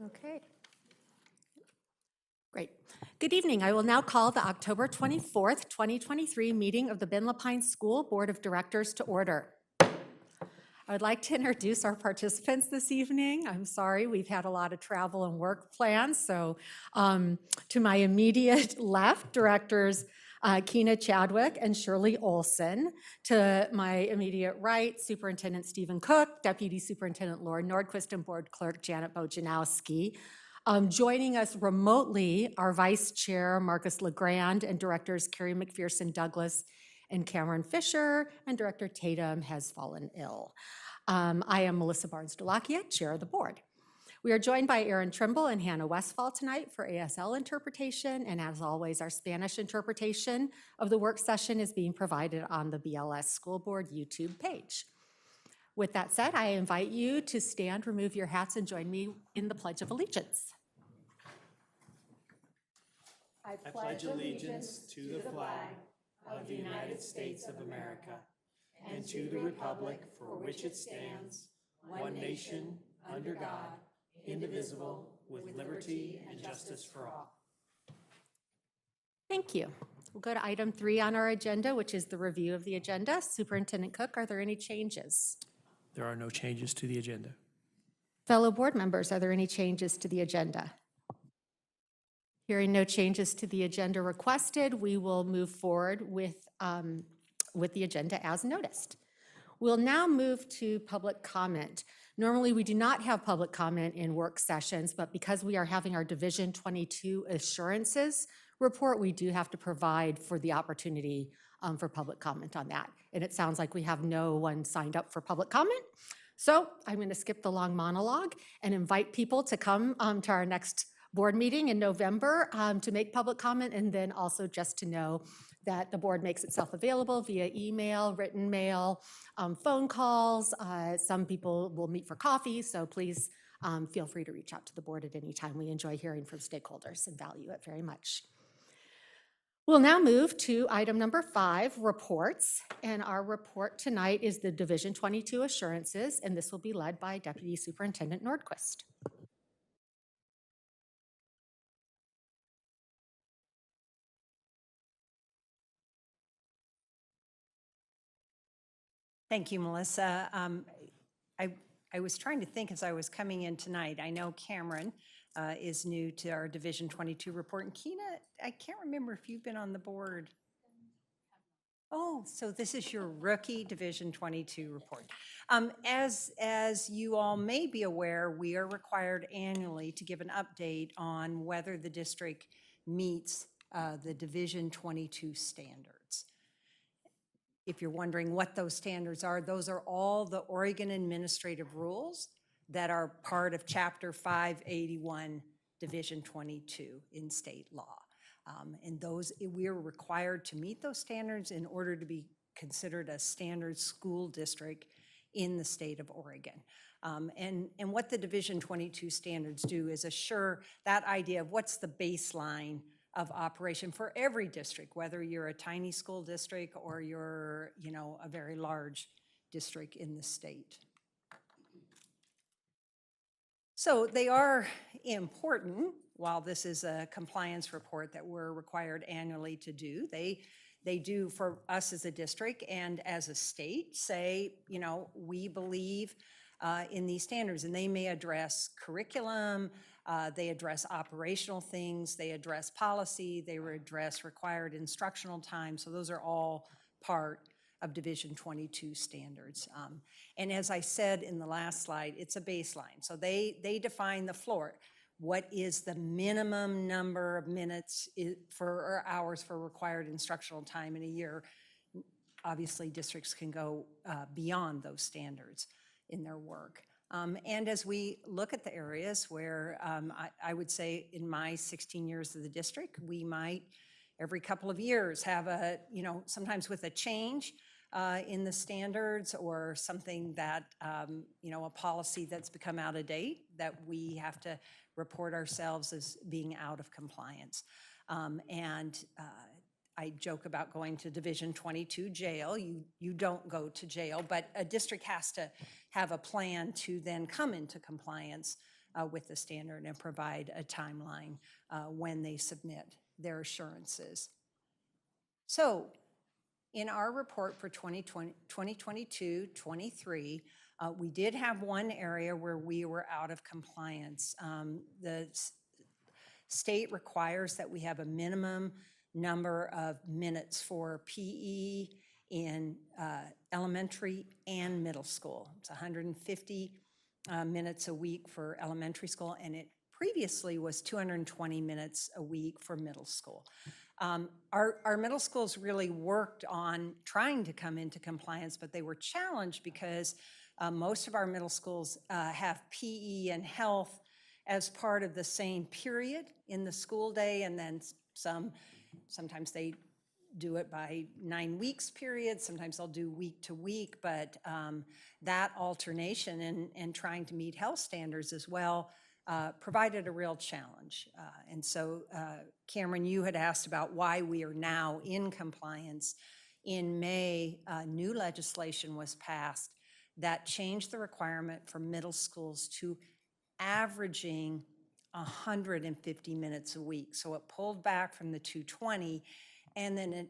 Okay. Great. Good evening. I will now call the October 24th, 2023 meeting of the Ben Lapine School Board of Directors to order. I would like to introduce our participants this evening. I'm sorry, we've had a lot of travel and work plans. So to my immediate left, directors Keena Chadwick and Shirley Olson. To my immediate right, Superintendent Stephen Cook, Deputy Superintendent Laura Nordquist, and Board Clerk Janet Bojanowski. Joining us remotely are Vice Chair Marcus LeGrand and Directors Carrie McPherson Douglas and Cameron Fisher, and Director Tatum has fallen ill. I am Melissa Barnes-Delakia, Chair of the Board. We are joined by Erin Trimble and Hannah Westfall tonight for ASL interpretation, and as always, our Spanish interpretation of the work session is being provided on the BLS School Board YouTube page. With that said, I invite you to stand, remove your hats, and join me in the Pledge of Allegiance. I pledge allegiance to the flag of the United States of America and to the republic for which it stands, one nation, under God, indivisible, with liberty and justice for all. Thank you. We'll go to item 3 on our agenda, which is the review of the agenda. Superintendent Cook, are there any changes? There are no changes to the agenda. Fellow board members, are there any changes to the agenda? Hearing no changes to the agenda requested, we will move forward with the agenda as noticed. We'll now move to public comment. Normally, we do not have public comment in work sessions, but because we are having our Division 22 assurances report, we do have to provide for the opportunity for public comment on that. And it sounds like we have no one signed up for public comment. So I'm going to skip the long monologue and invite people to come to our next board meeting in November to make public comment, and then also just to know that the board makes itself available via email, written mail, phone calls. Some people will meet for coffee, so please feel free to reach out to the board at any time. We enjoy hearing from stakeholders and value it very much. We'll now move to item number 5, reports. And our report tonight is the Division 22 assurances, and this will be led by Deputy Superintendent Nordquist. Thank you, Melissa. I was trying to think as I was coming in tonight. I know Cameron is new to our Division 22 report. And Keena, I can't remember if you've been on the board. Oh, so this is your rookie Division 22 report. As you all may be aware, we are required annually to give an update on whether the district meets the Division 22 standards. If you're wondering what those standards are, those are all the Oregon administrative rules that are part of Chapter 581, Division 22 in state law. And those, we are required to meet those standards in order to be considered a standard school district in the state of Oregon. And what the Division 22 standards do is assure that idea of what's the baseline of operation for every district, whether you're a tiny school district or you're, a very large district in the state. So they are important. While this is a compliance report that we're required annually to do, they do for us as a district and as a state say, we believe in these standards, and they may address curriculum, they address operational things, they address policy, they address required instructional time. So those are all part of Division 22 standards. And as I said in the last slide, it's a baseline. So they define the floor. What is the minimum number of minutes or hours for required instructional time in a year? Obviously, districts can go beyond those standards in their work. And as we look at the areas where I would say in my 16 years of the district, we might every couple of years have a, sometimes with a change in the standards or something that, a policy that's become out of date that we have to report ourselves as being out of compliance. I joke about going to Division 22 jail. You don't go to jail, but a district has to have a plan to then come into compliance with the standard and provide a timeline when they submit their assurances. So in our report for 2022-23, we did have one area where we were out of compliance. The state requires that we have a minimum number of minutes for PE in elementary and middle school. It's 150 minutes a week for elementary school, and it previously was 220 minutes a week for middle school. Our middle schools really worked on trying to come into compliance, but they were challenged because most of our middle schools have PE and health as part of the same period in the school day, and then sometimes they do it by 9 weeks period, sometimes they'll do week to week, but that alternation and trying to meet health standards as well provided a real challenge. And so, Cameron, you had asked about why we are now in compliance. In May, new legislation was passed that changed the requirement for middle schools to averaging 150 minutes a week. So it pulled back from the 220, and then it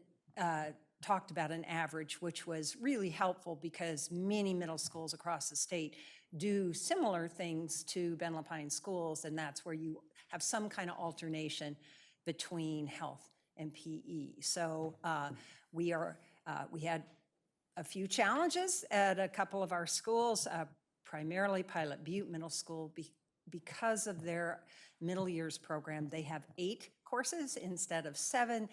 talked about an average, which was really helpful because many middle schools across the state do similar things to Ben Lapine schools, and that's where you have some kind of alternation between health and PE. So we had a few challenges at a couple of our schools, primarily Pilot Butte Middle School. Because of their middle years program, they have 8 courses instead of 7.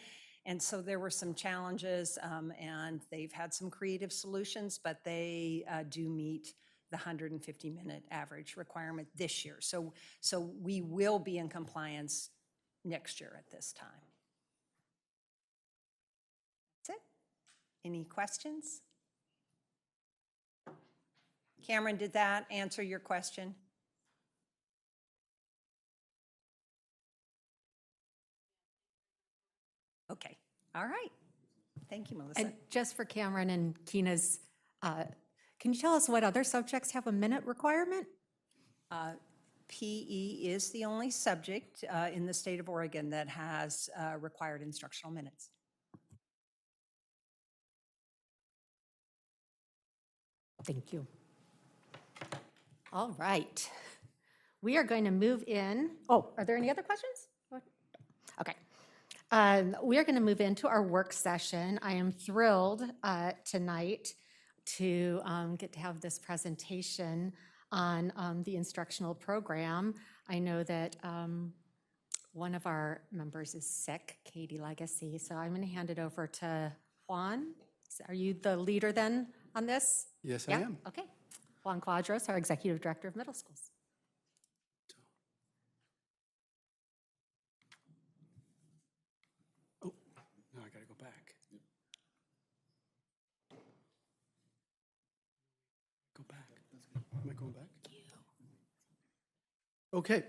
And so there were some challenges, and they've had some creative solutions, but they do meet the 150-minute average requirement this year. So we will be in compliance next year at this time. That's it. Any questions? Cameron, did that answer your question? Okay, all right. Thank you, Melissa. And just for Cameron and Keena's, can you tell us what other subjects have a minute requirement? PE is the only subject in the state of Oregon that has required instructional minutes. Thank you. All right. We are going to move in. Oh, are there any other questions? Okay. We are going to move into our work session. I am thrilled tonight to get to have this presentation on the instructional program. I know that one of our members is sick, Katie Legacy, so I'm going to hand it over to Juan. Are you the leader then on this? Yes, I am. Okay. Juan Quadros, our Executive Director of Middle Schools. Oh, now I got to go back. Go back. Am I going back? Okay.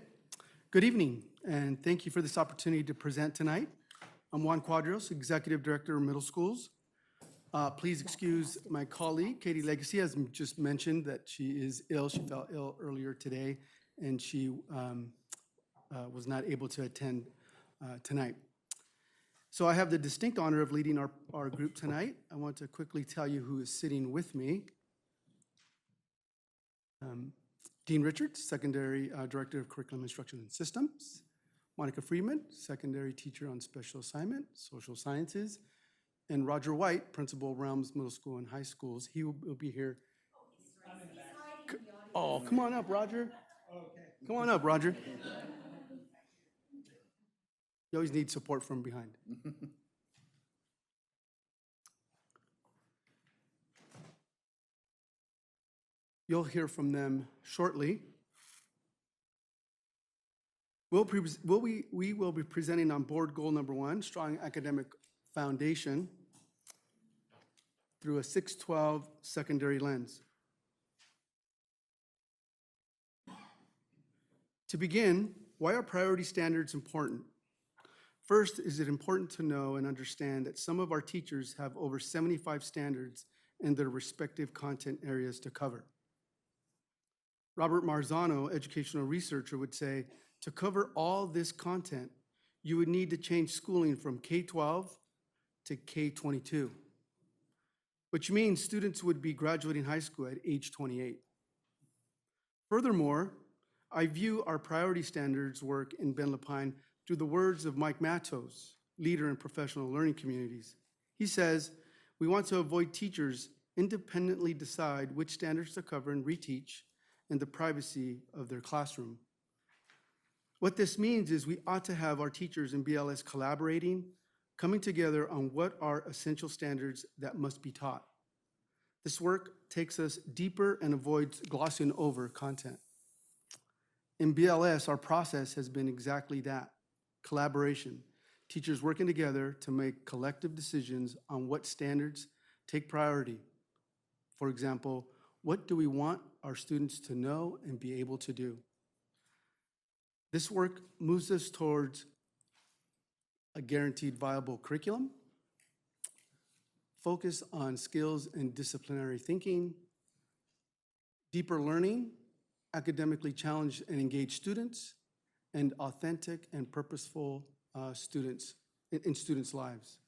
Good evening, and thank you for this opportunity to present tonight. I'm Juan Quadros, Executive Director of Middle Schools. Please excuse my colleague, Katie Legacy, as just mentioned, that she is ill. She felt ill earlier today, and she was not able to attend tonight. So I have the distinct honor of leading our group tonight. I want to quickly tell you who is sitting with me. Dean Richards, Secondary Director of Curriculum Instruction and Systems. Monica Friedman, Secondary Teacher on Special Assignment, Social Sciences. And Roger White, Principal of Realms Middle School and High Schools. He will be here. Oh, come on up, Roger. Come on up, Roger. You always need support from behind. You'll hear from them shortly. We will be presenting on board goal number 1, strong academic foundation, through a 612 secondary lens. To begin, why are priority standards important? First, is it important to know and understand that some of our teachers have over 75 standards in their respective content areas to cover. Robert Marzano, educational researcher, would say, to cover all this content, you would need to change schooling from K-12 to K-22, which means students would be graduating high school at age 28. Furthermore, I view our priority standards work in Ben Lapine through the words of Mike Matos, leader in professional learning communities. He says, we want to avoid teachers independently decide which standards to cover and reteach in the privacy of their classroom. What this means is we ought to have our teachers in BLS collaborating, coming together on what are essential standards that must be taught. This work takes us deeper and avoids glossing over content. In BLS, our process has been exactly that, collaboration. Teachers working together to make collective decisions on what standards take priority. For example, what do we want our students to know and be able to do? This work moves us towards a guaranteed viable curriculum, focus on skills and disciplinary thinking, deeper learning, academically challenged and engaged students, and authentic and purposeful students in students' lives.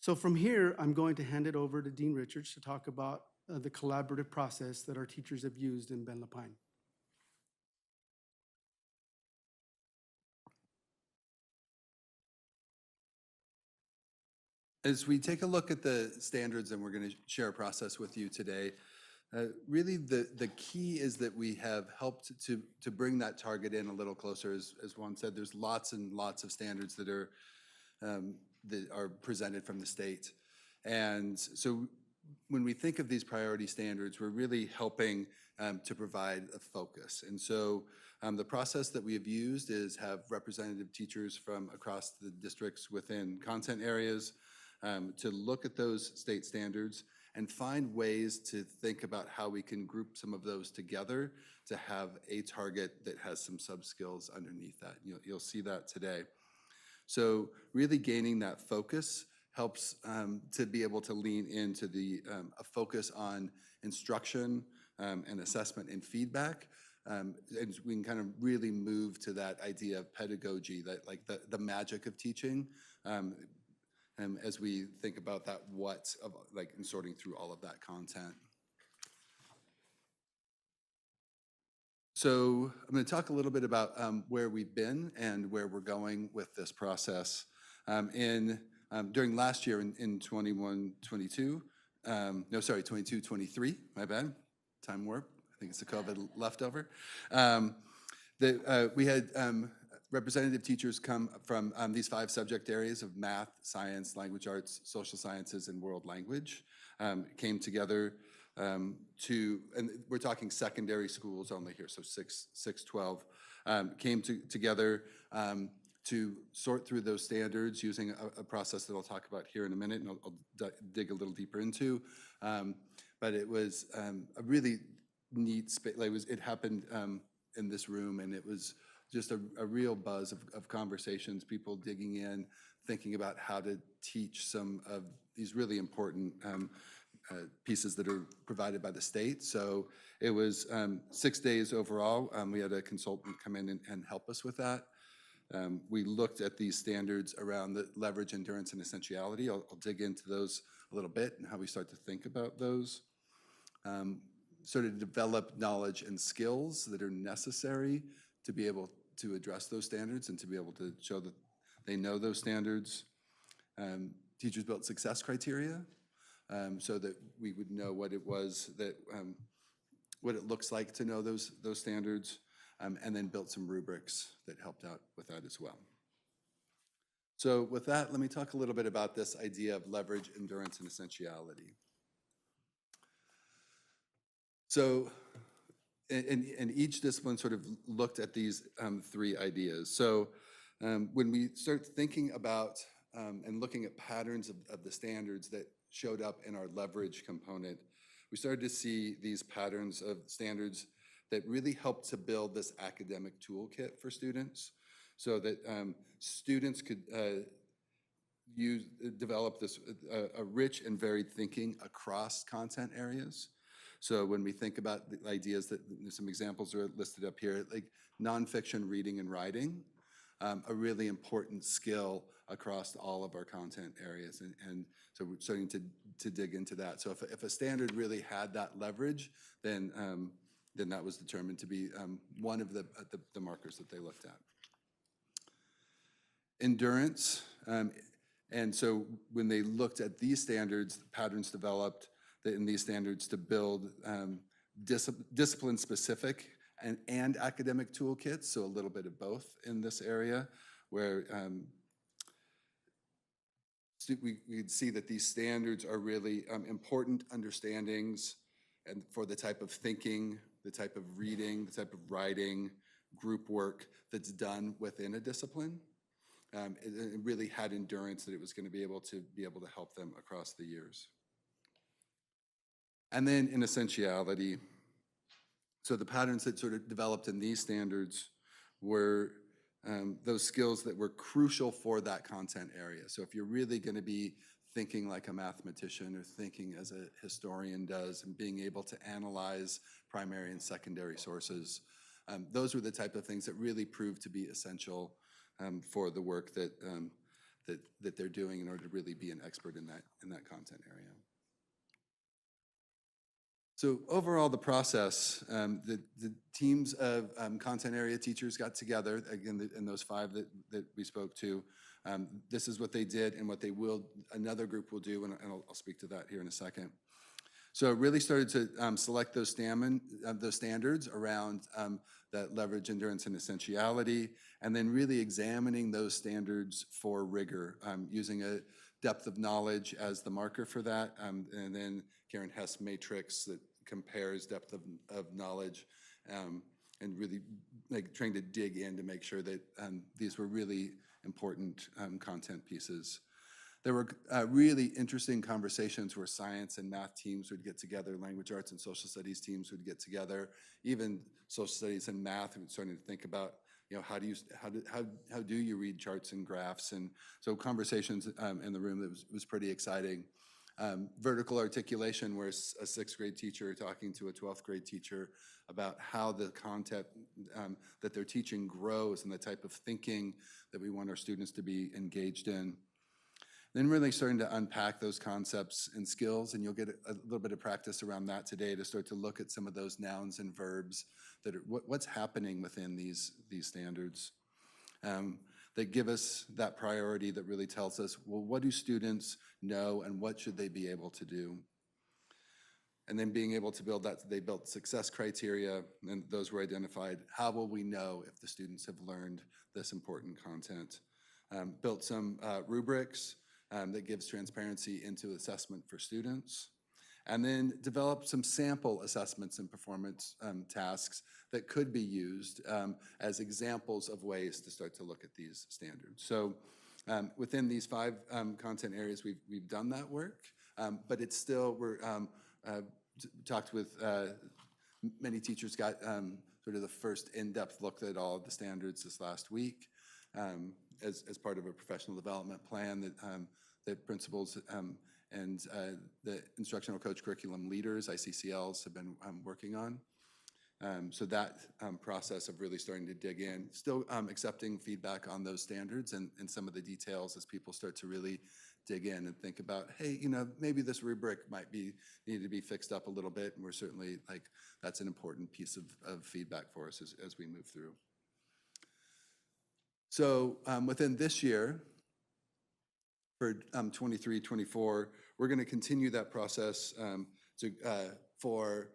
So from here, I'm going to hand it over to Dean Richards to talk about the collaborative process that our teachers have used in Ben Lapine. As we take a look at the standards, and we're going to share a process with you today, really the key is that we have helped to bring that target in a little closer. As Juan said, there's lots and lots of standards that are presented from the state. And so when we think of these priority standards, we're really helping to provide a focus. And so the process that we have used is have representative teachers from across the districts within content areas to look at those state standards and find ways to think about how we can group some of those together to have a target that has some sub-skills underneath that. You'll see that today. So really gaining that focus helps to be able to lean into a focus on instruction and assessment and feedback. And we can kind of really move to that idea of pedagogy, that like the magic of teaching, as we think about that what of like and sorting through all of that content. So I'm going to talk a little bit about where we've been and where we're going with this process. During last year in 22, 23, my bad, time warp. I think it's the COVID leftover. We had representative teachers come from these 5 subject areas of math, science, language arts, social sciences, and world language, came together and we're talking secondary schools only here, so 6-12, came together to sort through those standards using a process that I'll talk about here in a minute, and I'll dig a little deeper into. But it was a really neat space. It happened in this room, and it was just a real buzz of conversations, people digging in, thinking about how to teach some of these really important pieces that are provided by the state. So it was 6 days overall. We had a consultant come in and help us with that. We looked at these standards around the leverage, endurance, and essentiality. I'll dig into those a little bit and how we start to think about those. Sort of develop knowledge and skills that are necessary to be able to address those standards and to be able to show that they know those standards. Teachers built success criteria so that we would know what it was that, what it looks like to know those standards, and then built some rubrics that helped out with that as well. So with that, let me talk a little bit about this idea of leverage, endurance, and essentiality. So, and each discipline sort of looked at these 3 ideas. So when we start thinking about and looking at patterns of the standards that showed up in our leverage component, we started to see these patterns of standards that really helped to build this academic toolkit for students so that students could develop this a rich and varied thinking across content areas. So when we think about the ideas that, some examples are listed up here, like nonfiction reading and writing, a really important skill across all of our content areas. And so we're starting to dig into that. So if a standard really had that leverage, then that was determined to be one of the markers that they looked at. Endurance, and so when they looked at these standards, patterns developed in these standards to build discipline-specific and academic toolkits, so a little bit of both in this area, where we'd see that these standards are really important understandings and for the type of thinking, the type of reading, the type of writing, group work that's done within a discipline. It really had endurance that it was going to be able to help them across the years. And then in essentiality, so the patterns that sort of developed in these standards were those skills that were crucial for that content area. So if you're really going to be thinking like a mathematician or thinking as a historian does and being able to analyze primary and secondary sources, those were the type of things that really proved to be essential for the work that they're doing in order to really be an expert in that content area. So overall, the process, the teams of content area teachers got together, again, in those 5 that we spoke to. This is what they did and what another group will do, and I'll speak to that here in a second. So it really started to select those standards around that leverage, endurance, and essentiality, and then really examining those standards for rigor, using a depth of knowledge as the marker for that, and then Karen Hess matrix that compares depth of knowledge, and really trying to dig in to make sure that these were really important content pieces. There were really interesting conversations where science and math teams would get together, language arts and social studies teams would get together, even social studies and math, and starting to think about, how do you read charts and graphs? And so conversations in the room that was pretty exciting. Vertical articulation, where a 6th grade teacher talking to a 12th grade teacher about how the content that they're teaching grows and the type of thinking that we want our students to be engaged in. Then really starting to unpack those concepts and skills, and you'll get a little bit of practice around that today to start to look at some of those nouns and verbs that are what's happening within these standards that give us that priority that really tells us, well, what do students know and what should they be able to do? And then being able to build that, they built success criteria, and those were identified. How will we know if the students have learned this important content? Built some rubrics that gives transparency into assessment for students, and then developed some sample assessments and performance tasks that could be used as examples of ways to start to look at these standards. So within these 5 content areas, we've done that work, but it's still, we're talked with many teachers, got sort of the first in-depth look at all of the standards this last week as part of a professional development plan that principals and the instructional coach curriculum leaders, ICCLs, have been working on. So that process of really starting to dig in, still accepting feedback on those standards and some of the details as people start to really dig in and think about, hey, maybe this rubric might need to be fixed up a little bit, and we're certainly that's an important piece of feedback for us as we move through. So within this year, for 23-24, we're going to continue that process for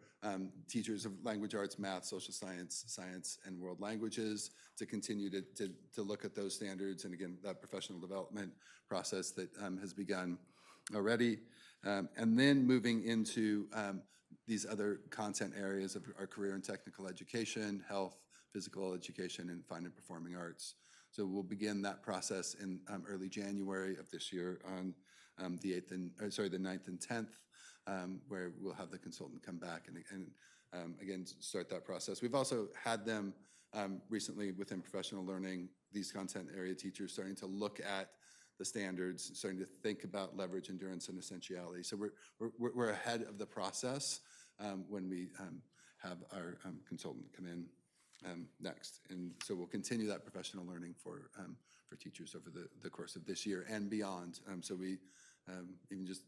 teachers of language arts, math, social science, and world languages to continue to look at those standards, and again, that professional development process that has begun already. And then moving into these other content areas of our career and technical education, health, physical education, and fine and performing arts. So we'll begin that process in early January of this year on the 9th and 10th, where we'll have the consultant come back and again, start that process. We've also had them recently within professional learning, these content area teachers starting to look at the standards, starting to think about leverage, endurance, and essentiality. So we're ahead of the process when we have our consultant come in next. And so we'll continue that professional learning for teachers over the course of this year and beyond. So we, even just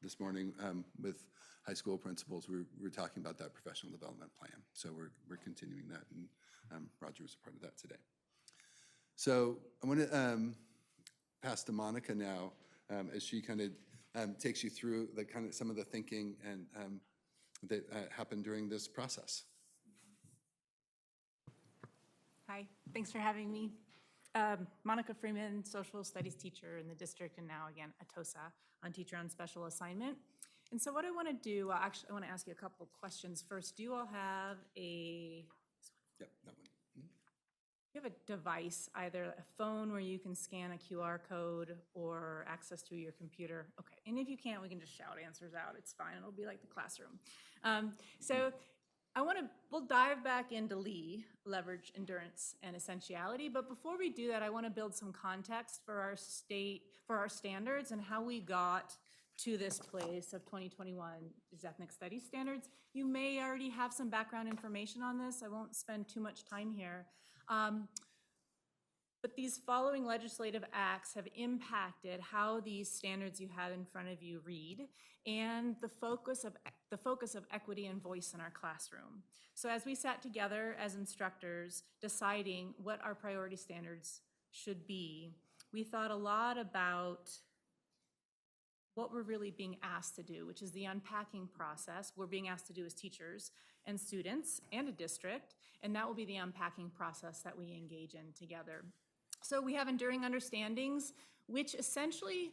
this morning with high school principals, we were talking about that professional development plan. So we're continuing that, and Roger was a part of that today. So I want to pass to Monica now as she kind of takes you through the kind of some of the thinking and that happened during this process. Hi, thanks for having me. Monica Freeman, social studies teacher in the district, and now again at TOSA on teacher on special assignment. And so what I want to do, actually I want to ask you a couple questions first. Do you all have Yep, that one. you have a device, either a phone where you can scan a QR code or access to your computer? Okay, and if you can't, we can just shout answers out. It's fine, it'll be like the classroom. So we'll dive back into Lee, leverage, endurance, and essentiality. But before we do that, I want to build some context for our standards and how we got to this place of 2021 is ethnic studies standards. You may already have some background information on this. I won't spend too much time here. But these following legislative acts have impacted how these standards you have in front of you read and the focus of equity and voice in our classroom. So as we sat together as instructors deciding what our priority standards should be, we thought a lot about what we're really being asked to do, which is the unpacking process we're being asked to do as teachers and students and a district, and that will be the unpacking process that we engage in together. So we have enduring understandings, which essentially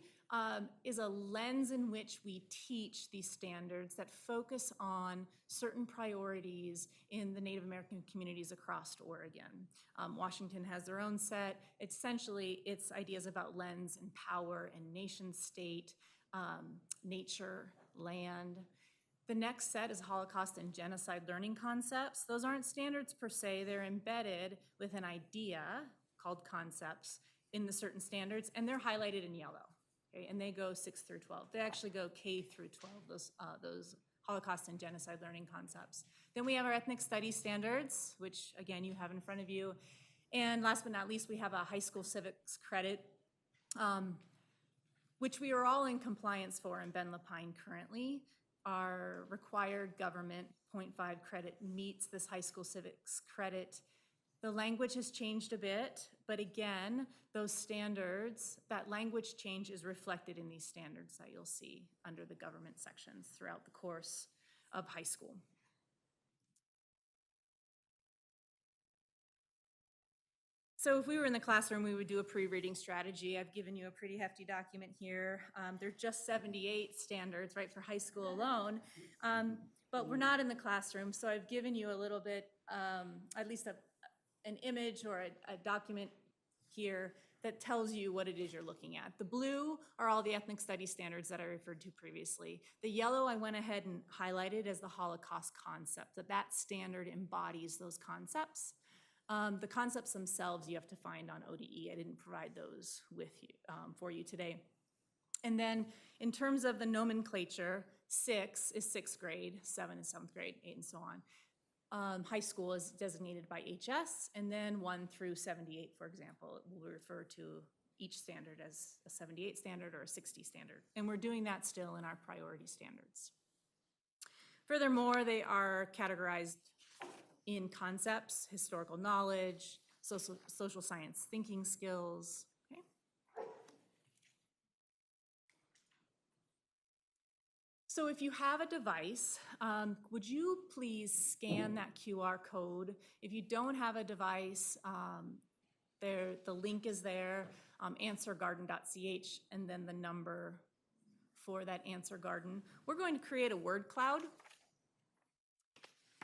is a lens in which we teach these standards that focus on certain priorities in the Native American communities across Oregon. Washington has their own set. Essentially, it's ideas about lens and power and nation state, nature, land. The next set is Holocaust and genocide learning concepts. Those aren't standards per se, they're embedded with an idea called concepts in the certain standards, and they're highlighted in yellow, okay? And they go 6 through 12. They actually go K through 12, those Holocaust and genocide learning concepts. Then we have our ethnic studies standards, which again, you have in front of you. And last but not least, we have a high school civics credit, which we are all in compliance for in Ben Lapine currently. Our required government 0.5 credit meets this high school civics credit. The language has changed a bit, but again, those standards, that language change is reflected in these standards that you'll see under the government sections throughout the course of high school. So if we were in the classroom, we would do a pre-reading strategy. I've given you a pretty hefty document here. There are just 78 standards, right, for high school alone. But we're not in the classroom, so I've given you a little bit, at least an image or a document here that tells you what it is you're looking at. The blue are all the ethnic studies standards that I referred to previously. The yellow I went ahead and highlighted as the Holocaust concept, that standard embodies those concepts. The concepts themselves you have to find on ODE. I didn't provide those with you, for you today. And then in terms of the nomenclature, 6 is 6th grade, 7 is 7th grade, 8 and so on. High school is designated by HS, and then 1 through 78, for example, will refer to each standard as a 78 standard or a 60 standard. And we're doing that still in our priority standards. Furthermore, they are categorized in concepts, historical knowledge, social science thinking skills. Okay. So if you have a device, would you please scan that QR code? If you don't have a device, the link is there, answergarden.ch, and then the number for that answer garden. We're going to create a word cloud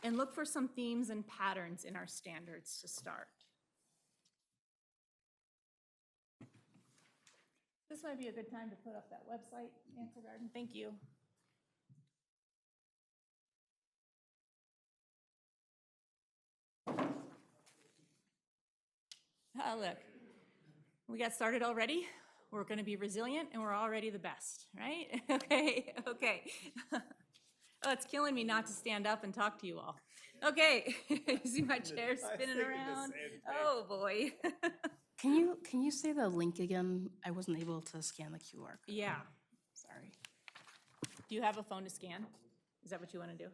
and look for some themes and patterns in our standards to start. This might be a good time to put up that website, Answer Garden. Thank you. Look, we got started already. We're going to be resilient, and we're already the best, right? Okay. Oh, it's killing me not to stand up and talk to you all. Okay, you see my chair spinning around? Oh, boy. Can you say the link again? I wasn't able to scan the QR code. Yeah. Sorry. Do you have a phone to scan? Is that what you want to do?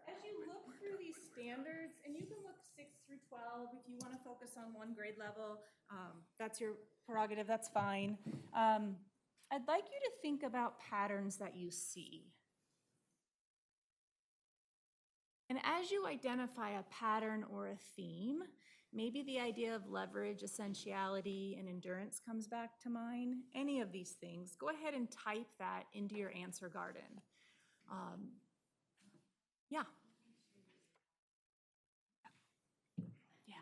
As you look through these standards, and you can look 6 through 12 if you want to focus on one grade level, that's your prerogative, that's fine. I'd like you to think about patterns that you see. And as you identify a pattern or a theme, maybe the idea of leverage, essentiality, and endurance comes back to mind. Any of these things, go ahead and type that into your answer garden. Yeah. Yeah.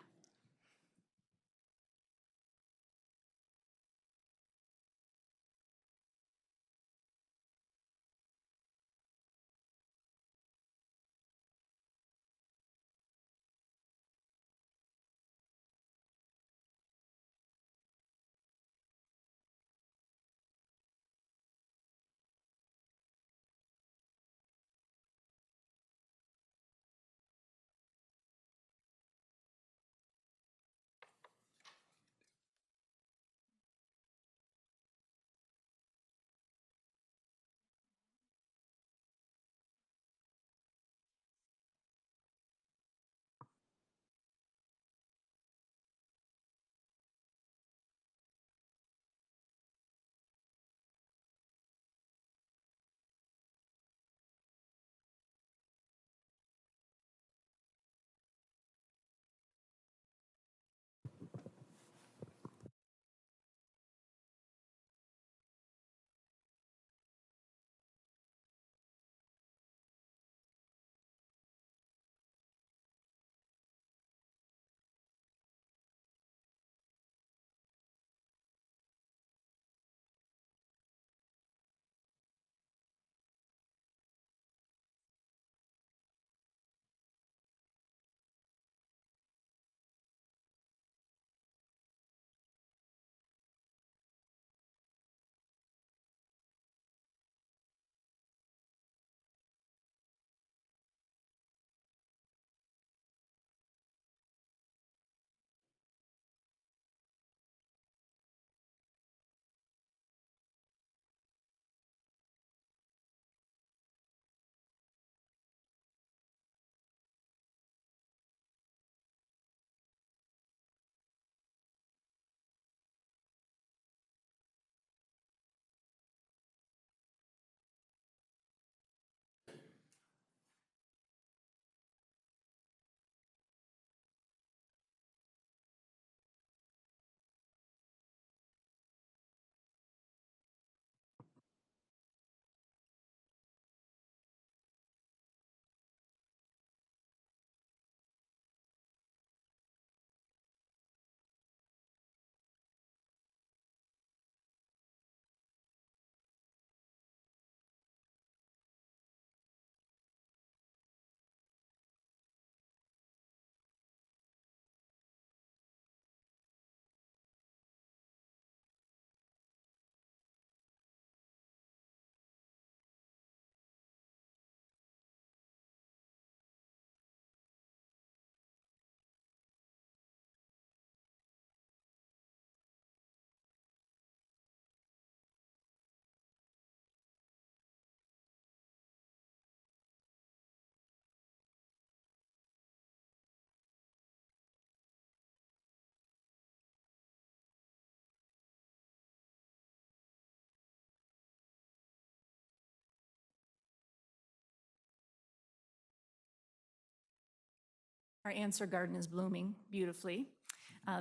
Our answer garden is blooming beautifully.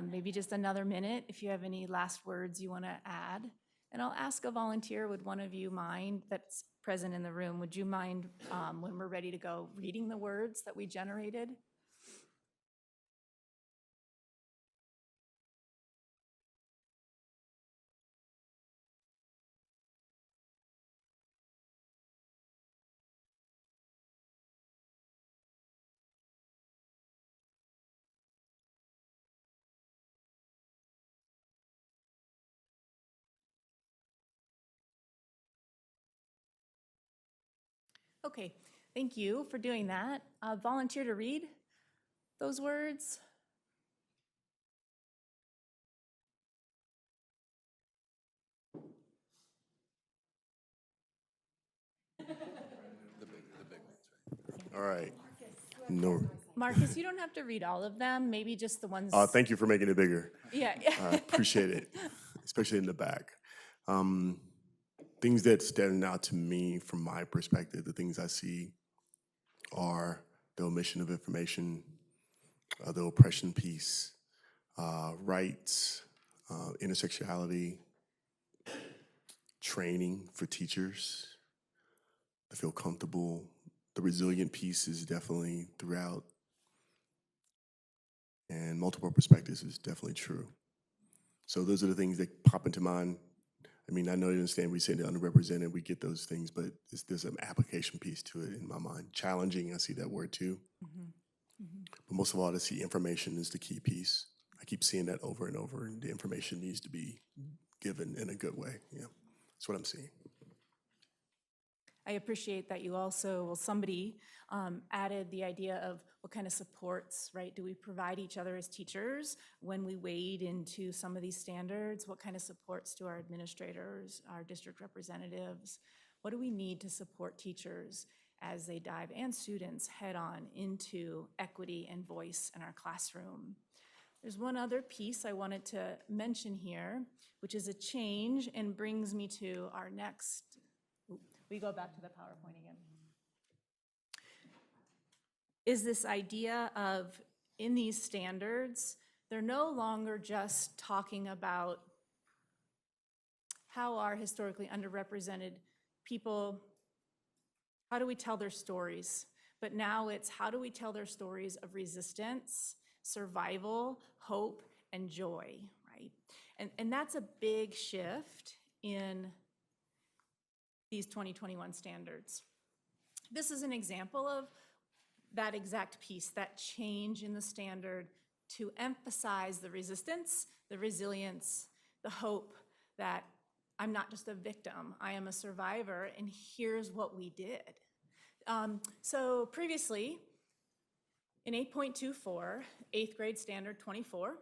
Maybe just another minute if you have any last words you want to add. And I'll ask a volunteer, would one of you mind, that's present in the room, would you mind when we're ready to go reading the words that we generated? Okay, thank you for doing that. Volunteer to read those words. All right. No, Marcus, you don't have to read all of them, maybe just the ones. thank you for making it bigger. Yeah, I appreciate it, especially in the back. Things that stand out to me from my perspective, the things I see are the omission of information, the oppression piece, rights, intersectionality, training for teachers to feel comfortable. The resilient piece is definitely throughout, and multiple perspectives is definitely true. So those are the things that pop into mind. I mean, I know you understand we say the underrepresented, we get those things, but there's an application piece to it in my mind. Challenging, I see that word too. But most of all, I see information is the key piece. I keep seeing that over and over, and the information needs to be given in a good way. Yeah, that's what I'm seeing. I appreciate that you also, well, somebody added the idea of what kind of supports, right, do we provide each other as teachers when we wade into some of these standards? What kind of supports to our administrators, our district representatives? What do we need to support teachers as they dive, and students head on into equity and voice in our classroom? There's one other piece I wanted to mention here, which is a change and brings me to our next. We go back to the PowerPoint again. Is this idea of, in these standards, they're no longer just talking about how our historically underrepresented people, how do we tell their stories? But now it's how do we tell their stories of resistance, survival, hope, and joy, right? And that's a big shift in these 2021 standards. This is an example of that exact piece, that change in the standard to emphasize the resistance, the resilience, the hope that I'm not just a victim, I am a survivor, and here's what we did. So previously, in 8.24, 8th grade standard 24,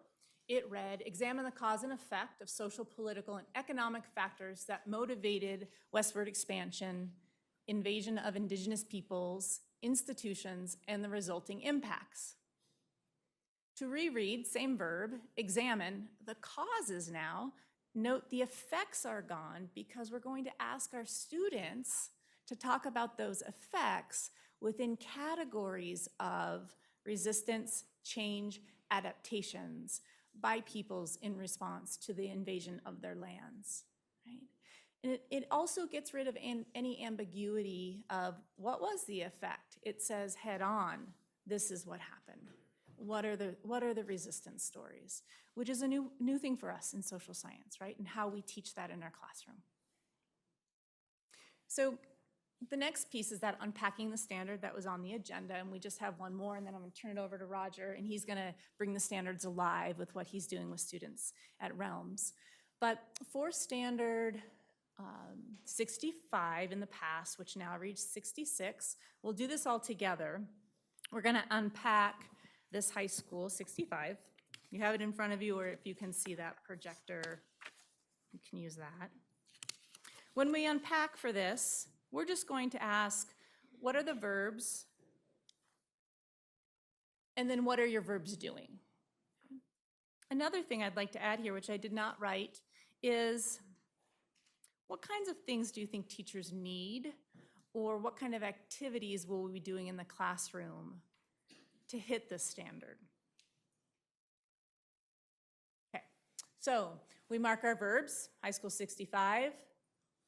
it read, examine the cause and effect of social, political, and economic factors that motivated westward expansion, invasion of indigenous peoples, institutions, and the resulting impacts. To reread, same verb, examine, the causes now, note the effects are gone because we're going to ask our students to talk about those effects within categories of resistance, change, adaptations by peoples in response to the invasion of their lands, right? And it also gets rid of any ambiguity of what was the effect. It says head on, this is what happened. What are the resistance stories? Which is a new thing for us in social science, right? And how we teach that in our classroom. So the next piece is that unpacking the standard that was on the agenda, and we just have one more, and then I'm gonna turn it over to Roger, and he's gonna bring the standards alive with what he's doing with students at Realms. But for standard 65 in the past, which now reads 66, we'll do this all together. We're gonna unpack this high school 65. You have it in front of you, or if you can see that projector, you can use that. When we unpack for this, we're just going to ask, what are the verbs? And then what are your verbs doing? Another thing I'd like to add here, which I did not write, is what kinds of things do you think teachers need, or what kind of activities will we be doing in the classroom to hit this standard? So we mark our verbs, high school 65.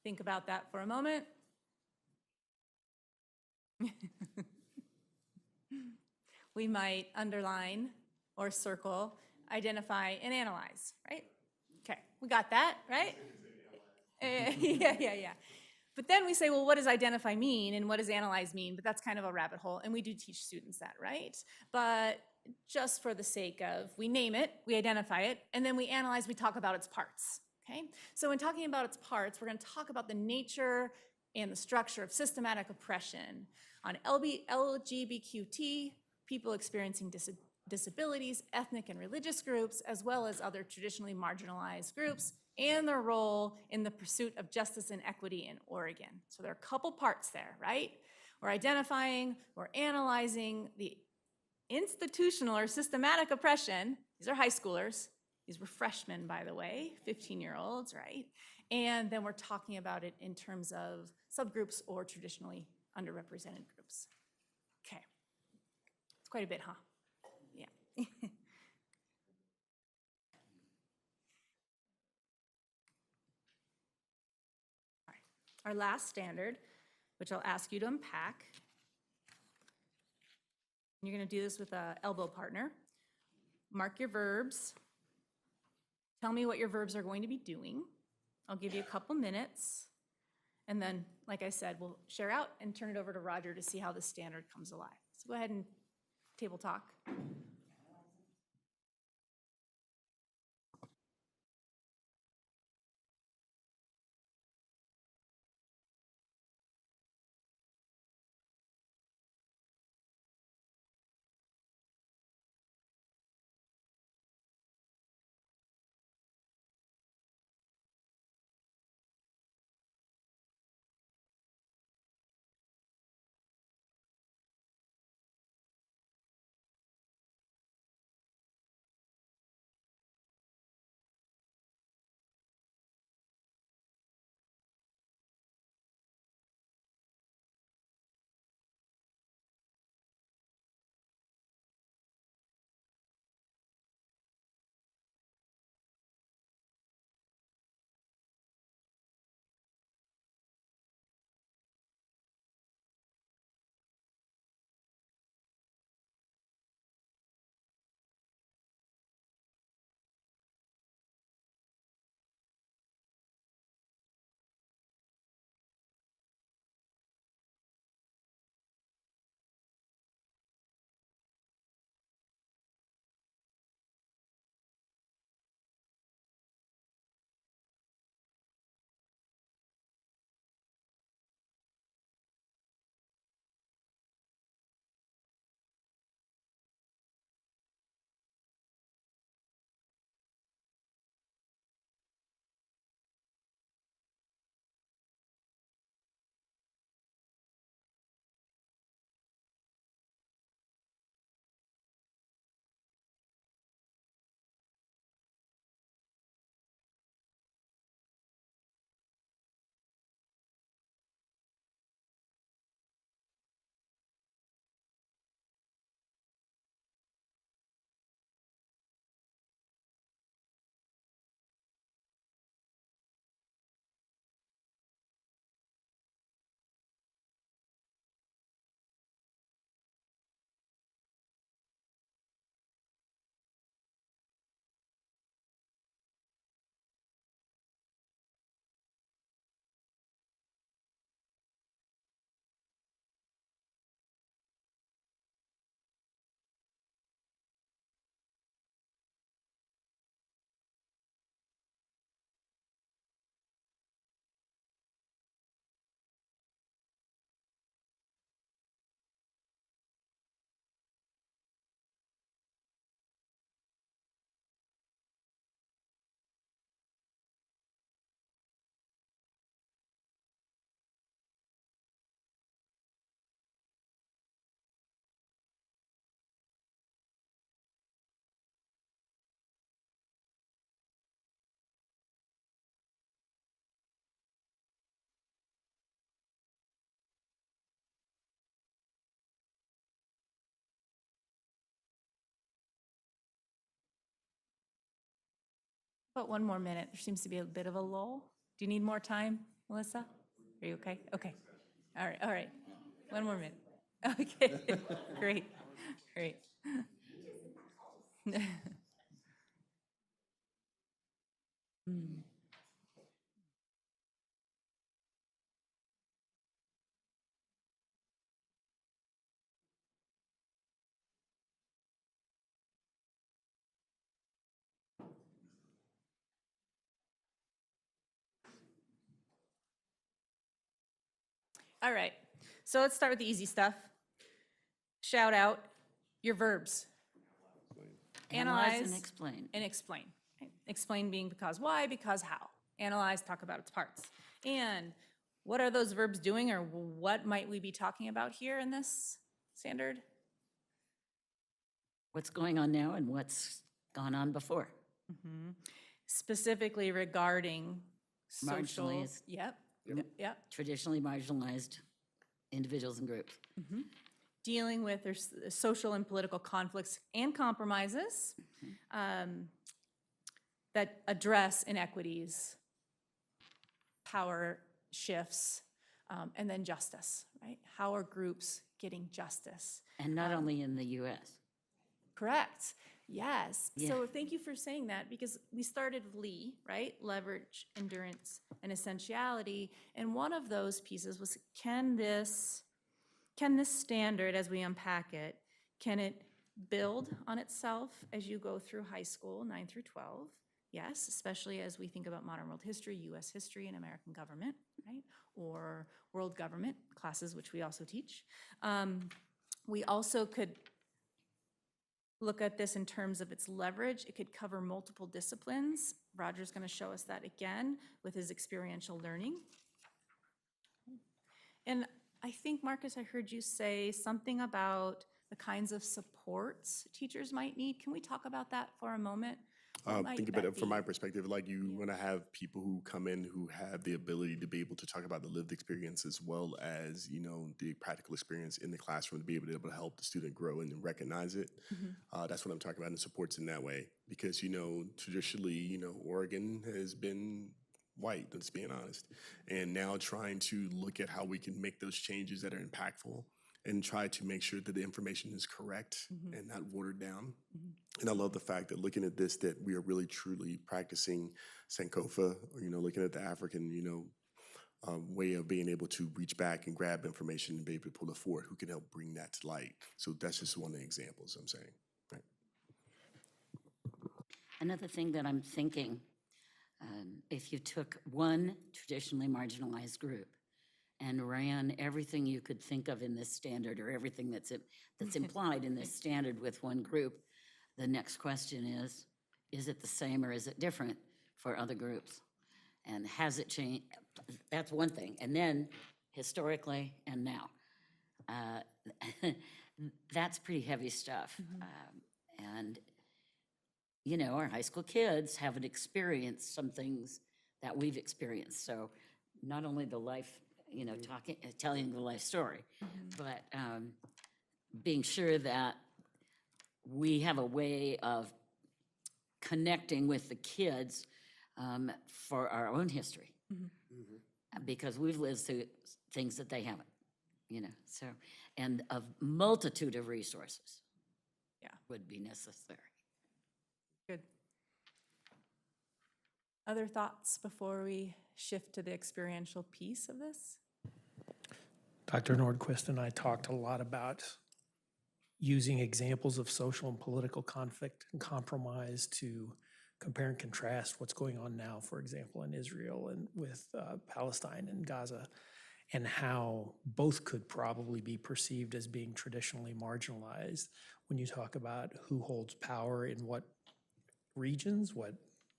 Think about that for a moment. We might underline or circle, identify, and analyze, right? Okay, we got that, right? Yeah. But then we say, well, what does identify mean and what does analyze mean? But that's kind of a rabbit hole, and we do teach students that, right? But just for the sake of, we name it, we identify it, and then we analyze, we talk about its parts, okay? So in talking about its parts, we're gonna talk about the nature and the structure of systematic oppression on LGBTQ, people experiencing disabilities, ethnic and religious groups, as well as other traditionally marginalized groups, and their role in the pursuit of justice and equity in Oregon. So there are a couple parts there, right? We're identifying, we're analyzing the institutional or systematic oppression. These are high schoolers. These were freshmen, by the way, 15-year-olds, right? And then we're talking about it in terms of subgroups or traditionally underrepresented groups. Okay. It's quite a bit, huh? Yeah. Our last standard, which I'll ask you to unpack. You're going to do this with an elbow partner. Mark your verbs. Tell me what your verbs are going to be doing. I'll give you a couple minutes. And then, like I said, we'll share out and turn it over to Roger to see how the standard comes alive. So go ahead and table talk. About 1 more minute. There seems to be a bit of a lull. Do you need more time, Melissa? Are you okay? Okay. All right, all right. 1 more minute. Okay, great, great. All right, so let's start with the easy stuff. Shout out your verbs. Analyze and explain. And explain. Okay? Explain being because why, because how. Analyze, talk about its parts. And what are those verbs doing, or what might we be talking about here in this standard? What's going on now and what's gone on before. Specifically regarding social. Marginalized. Yep, yep. Traditionally marginalized individuals and groups. Dealing with their social and political conflicts and compromises that address inequities, power shifts, and then justice, right? How are groups getting justice? And not only in the US. Correct. Yes. Yeah. So thank you for saying that, because we started with Lee, right? Leverage, endurance, and essentiality. And one of those pieces was, can this standard, as we unpack it, can it build on itself as you go through high school, 9 through 12? Yes, especially as we think about modern world history, US history, and American government, right? Or world government classes, which we also teach. We also could look at this in terms of its leverage. It could cover multiple disciplines. Roger's going to show us that again with his experiential learning. And I think, Marcus, I heard you say something about the kinds of supports teachers might need. Can we talk about that for a moment? What might Think about that it from be? my perspective, like you want to have people who come in who have the ability to be able to talk about the lived experience as well as, you know, the practical experience in the classroom to be able to help the student grow and recognize it. That's what I'm talking about, and supports in that way. Because, you know, traditionally, you know, Oregon has been white, let's be honest. And now trying to look at how we can make those changes that are impactful and try to make sure that the information is correct and not watered down. And I love the fact that looking at this, that we are really truly practicing Sankofa, or, you know, looking at the African, you know, way of being able to reach back and grab information and be able to pull it forward, who can help bring that to light. So that's just one of the examples I'm saying. Right. Another thing that I'm thinking, if you took one traditionally marginalized group and ran everything you could think of in this standard, or everything that's implied in this standard with one group, the next question is it the same or is it different for other groups? And has it changed? That's one thing. And then historically and now. That's pretty heavy stuff. And, you know, our high school kids haven't experienced some things that we've experienced. So not only the life, you know, telling the life story, but being sure that we have a way of connecting with the kids for our own history. Because we've lived through things that they haven't, you know, so, and a multitude of resources would be necessary. Good. Other thoughts before we shift to the experiential piece of this? Dr. Nordquist and I talked a lot about using examples of social and political conflict and compromise to compare and contrast what's going on now, for example, in Israel and with Palestine and Gaza, and how both could probably be perceived as being traditionally marginalized when you talk about who holds power in what regions,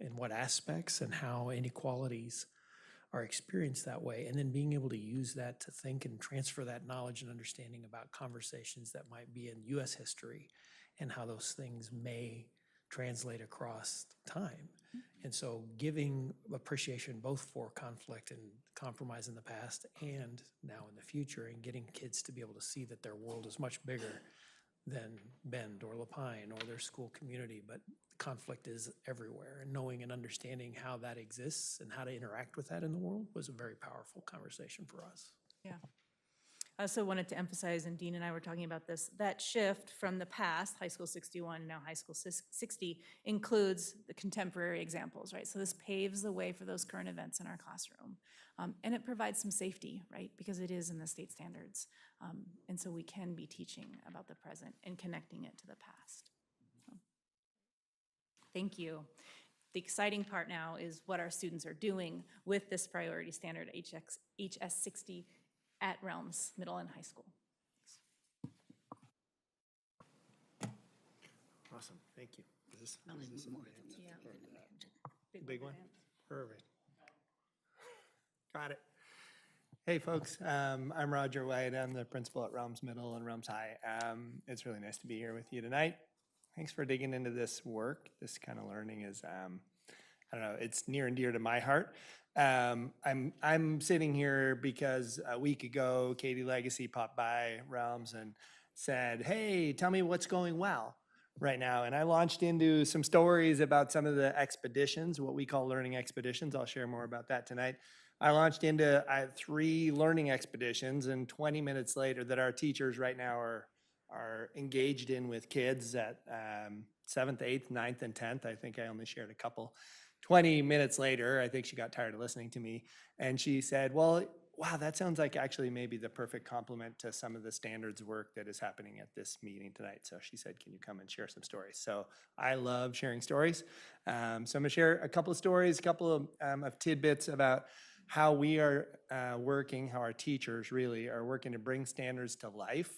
in what aspects, and how inequalities are experienced that way, and then being able to use that to think and transfer that knowledge and understanding about conversations that might be in U.S. history and how those things may translate across time. And so giving appreciation both for conflict and compromise in the past and now in the future, and getting kids to be able to see that their world is much bigger than Bend or La Pine or their school community, but conflict is everywhere, and knowing and understanding how that exists and how to interact with that in the world was a very powerful conversation for us. Yeah. I also wanted to emphasize, and Dean and I were talking about this, that shift from the past, High School 61, now High School 60, includes the contemporary examples, right? So this paves the way for those current events in our classroom. And it provides some safety, right? Because it is in the state standards. And so we can be teaching about the present and connecting it to the past. So, thank you. The exciting part now is what our students are doing with this priority standard HS 60 at Realms Middle and High School. Awesome, thank you. Is this Probably is this more okay? than you can even imagine. Big one? Perfect. Got it. Hey, folks, I'm Roger White. I'm the principal at Realms Middle and Realms High. It's really nice to be here with you tonight. Thanks for digging into this work. This kind of learning is, I don't know, it's near and dear to my heart. I'm sitting here because a week ago, Katie Legacy popped by Realms and said, hey, tell me what's going well right now. And I launched into some stories about some of the expeditions, what we call learning expeditions. I'll share more about that tonight. I launched into 3 learning expeditions, and 20 minutes later that our teachers right now are engaged in with kids at 7th, 8th, 9th, and 10th. I think I only shared a couple. 20 minutes later, I think she got tired of listening to me, and she said, well, wow, that sounds like actually maybe the perfect complement to some of the standards work that is happening at this meeting tonight. So she said, can you come and share some stories? So I love sharing stories. So I'm gonna share a couple of stories, a couple of tidbits about how we are working, how our teachers really are working to bring standards to life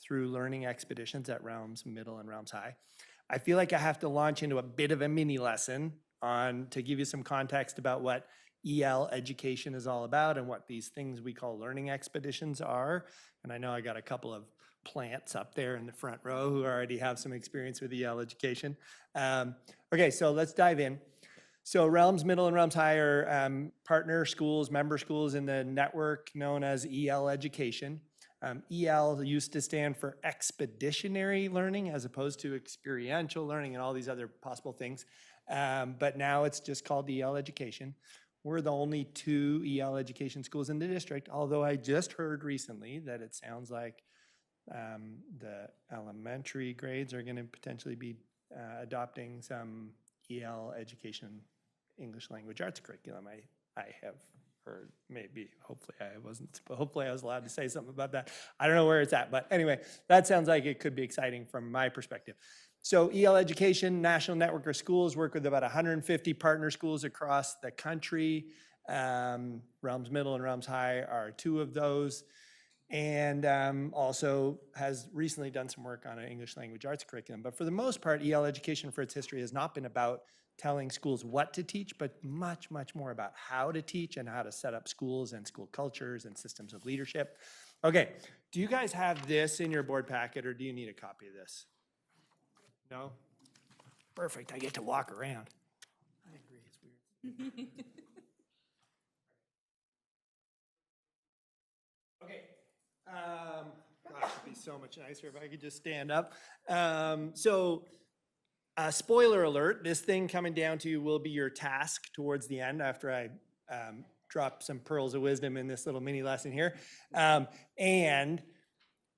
through learning expeditions at Realms Middle and Realms High. I feel like I have to launch into a bit of a mini lesson to give you some context about what EL education is all about and what these things we call learning expeditions are. And I know I got a couple of plants up there in the front row who already have some experience with EL education. Okay, so let's dive in. So Realms Middle and Realms High are partner schools, member schools in the network known as EL Education. EL used to stand for expeditionary learning as opposed to experiential learning and all these other possible things. But now it's just called EL Education. We're the only 2 EL education schools in the district, although I just heard recently that it sounds like the elementary grades are going to potentially be adopting some EL education English language arts curriculum. I have heard, maybe, hopefully I was allowed to say something about that. I don't know where it's at, but anyway, that sounds like it could be exciting from my perspective. So EL Education, National Network of Schools, work with about 150 partner schools across the country. Realms Middle and Realms High are 2 of those. And also has recently done some work on an English language arts curriculum. But for the most part, EL Education for its history has not been about telling schools what to teach, but much, much more about how to teach and how to set up schools and school cultures and systems of leadership. Okay, do you guys have this in your board packet, or do you need a copy of this? No? Perfect, I get to walk around. I agree, it's weird. Okay. Gosh, it'd be so much nicer if I could just stand up. Spoiler alert, this thing coming down to you will be your task towards the end after I drop some pearls of wisdom in this little mini lesson here. And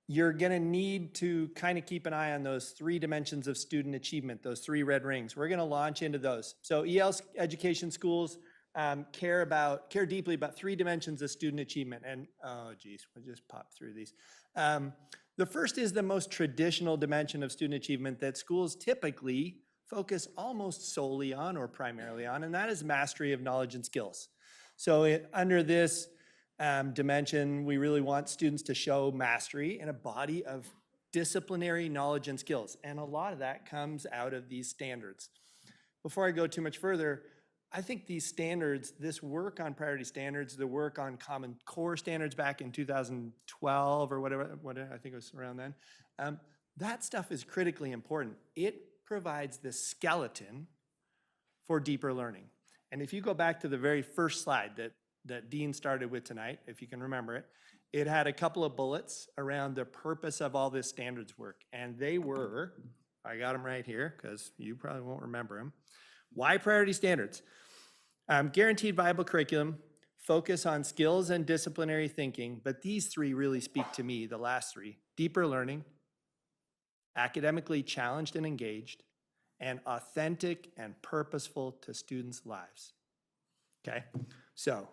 you're gonna need to kind of keep an eye on those 3 dimensions of student achievement, those 3 red rings. We're gonna launch into those. So EL education schools care deeply about 3 dimensions of student achievement. And oh geez, we'll just pop through these. The first is the most traditional dimension of student achievement that schools typically focus almost solely on or primarily on, and that is mastery of knowledge and skills. So under this dimension, we really want students to show mastery in a body of disciplinary knowledge and skills. And a lot of that comes out of these standards. Before I go too much further, I think these standards, this work on priority standards, the work on Common Core standards back in 2012 or whatever I think it was around then, that stuff is critically important. It provides the skeleton for deeper learning. And if you go back to the very first slide that Dean started with tonight, if you can remember it, it had a couple of bullets around the purpose of all this standards work. And they were I got them right here because you probably won't remember them. Why priority standards? Guaranteed viable curriculum, focus on skills and disciplinary thinking, but these three really speak to me, the last three. Deeper learning, academically challenged and engaged, and authentic and purposeful to students' lives. Okay, so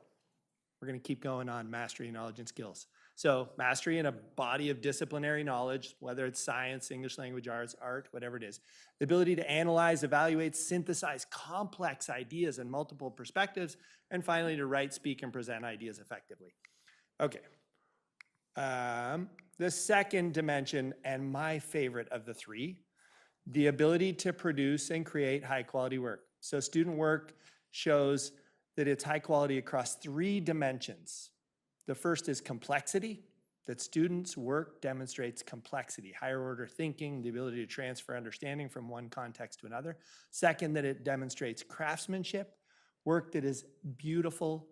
we're gonna keep going on mastery, knowledge, and skills. So mastery in a body of disciplinary knowledge, whether it's science, English language arts, art, whatever it is. The ability to analyze, evaluate, synthesize complex ideas and multiple perspectives, and finally to write, speak, and present ideas effectively. Okay. The second dimension, and my favorite of the three, the ability to produce and create high quality work. So student work shows that it's high quality across three dimensions. The first is complexity, that students' work demonstrates complexity, higher order thinking, the ability to transfer understanding from one context to another. Second, that it demonstrates craftsmanship, work that is beautiful,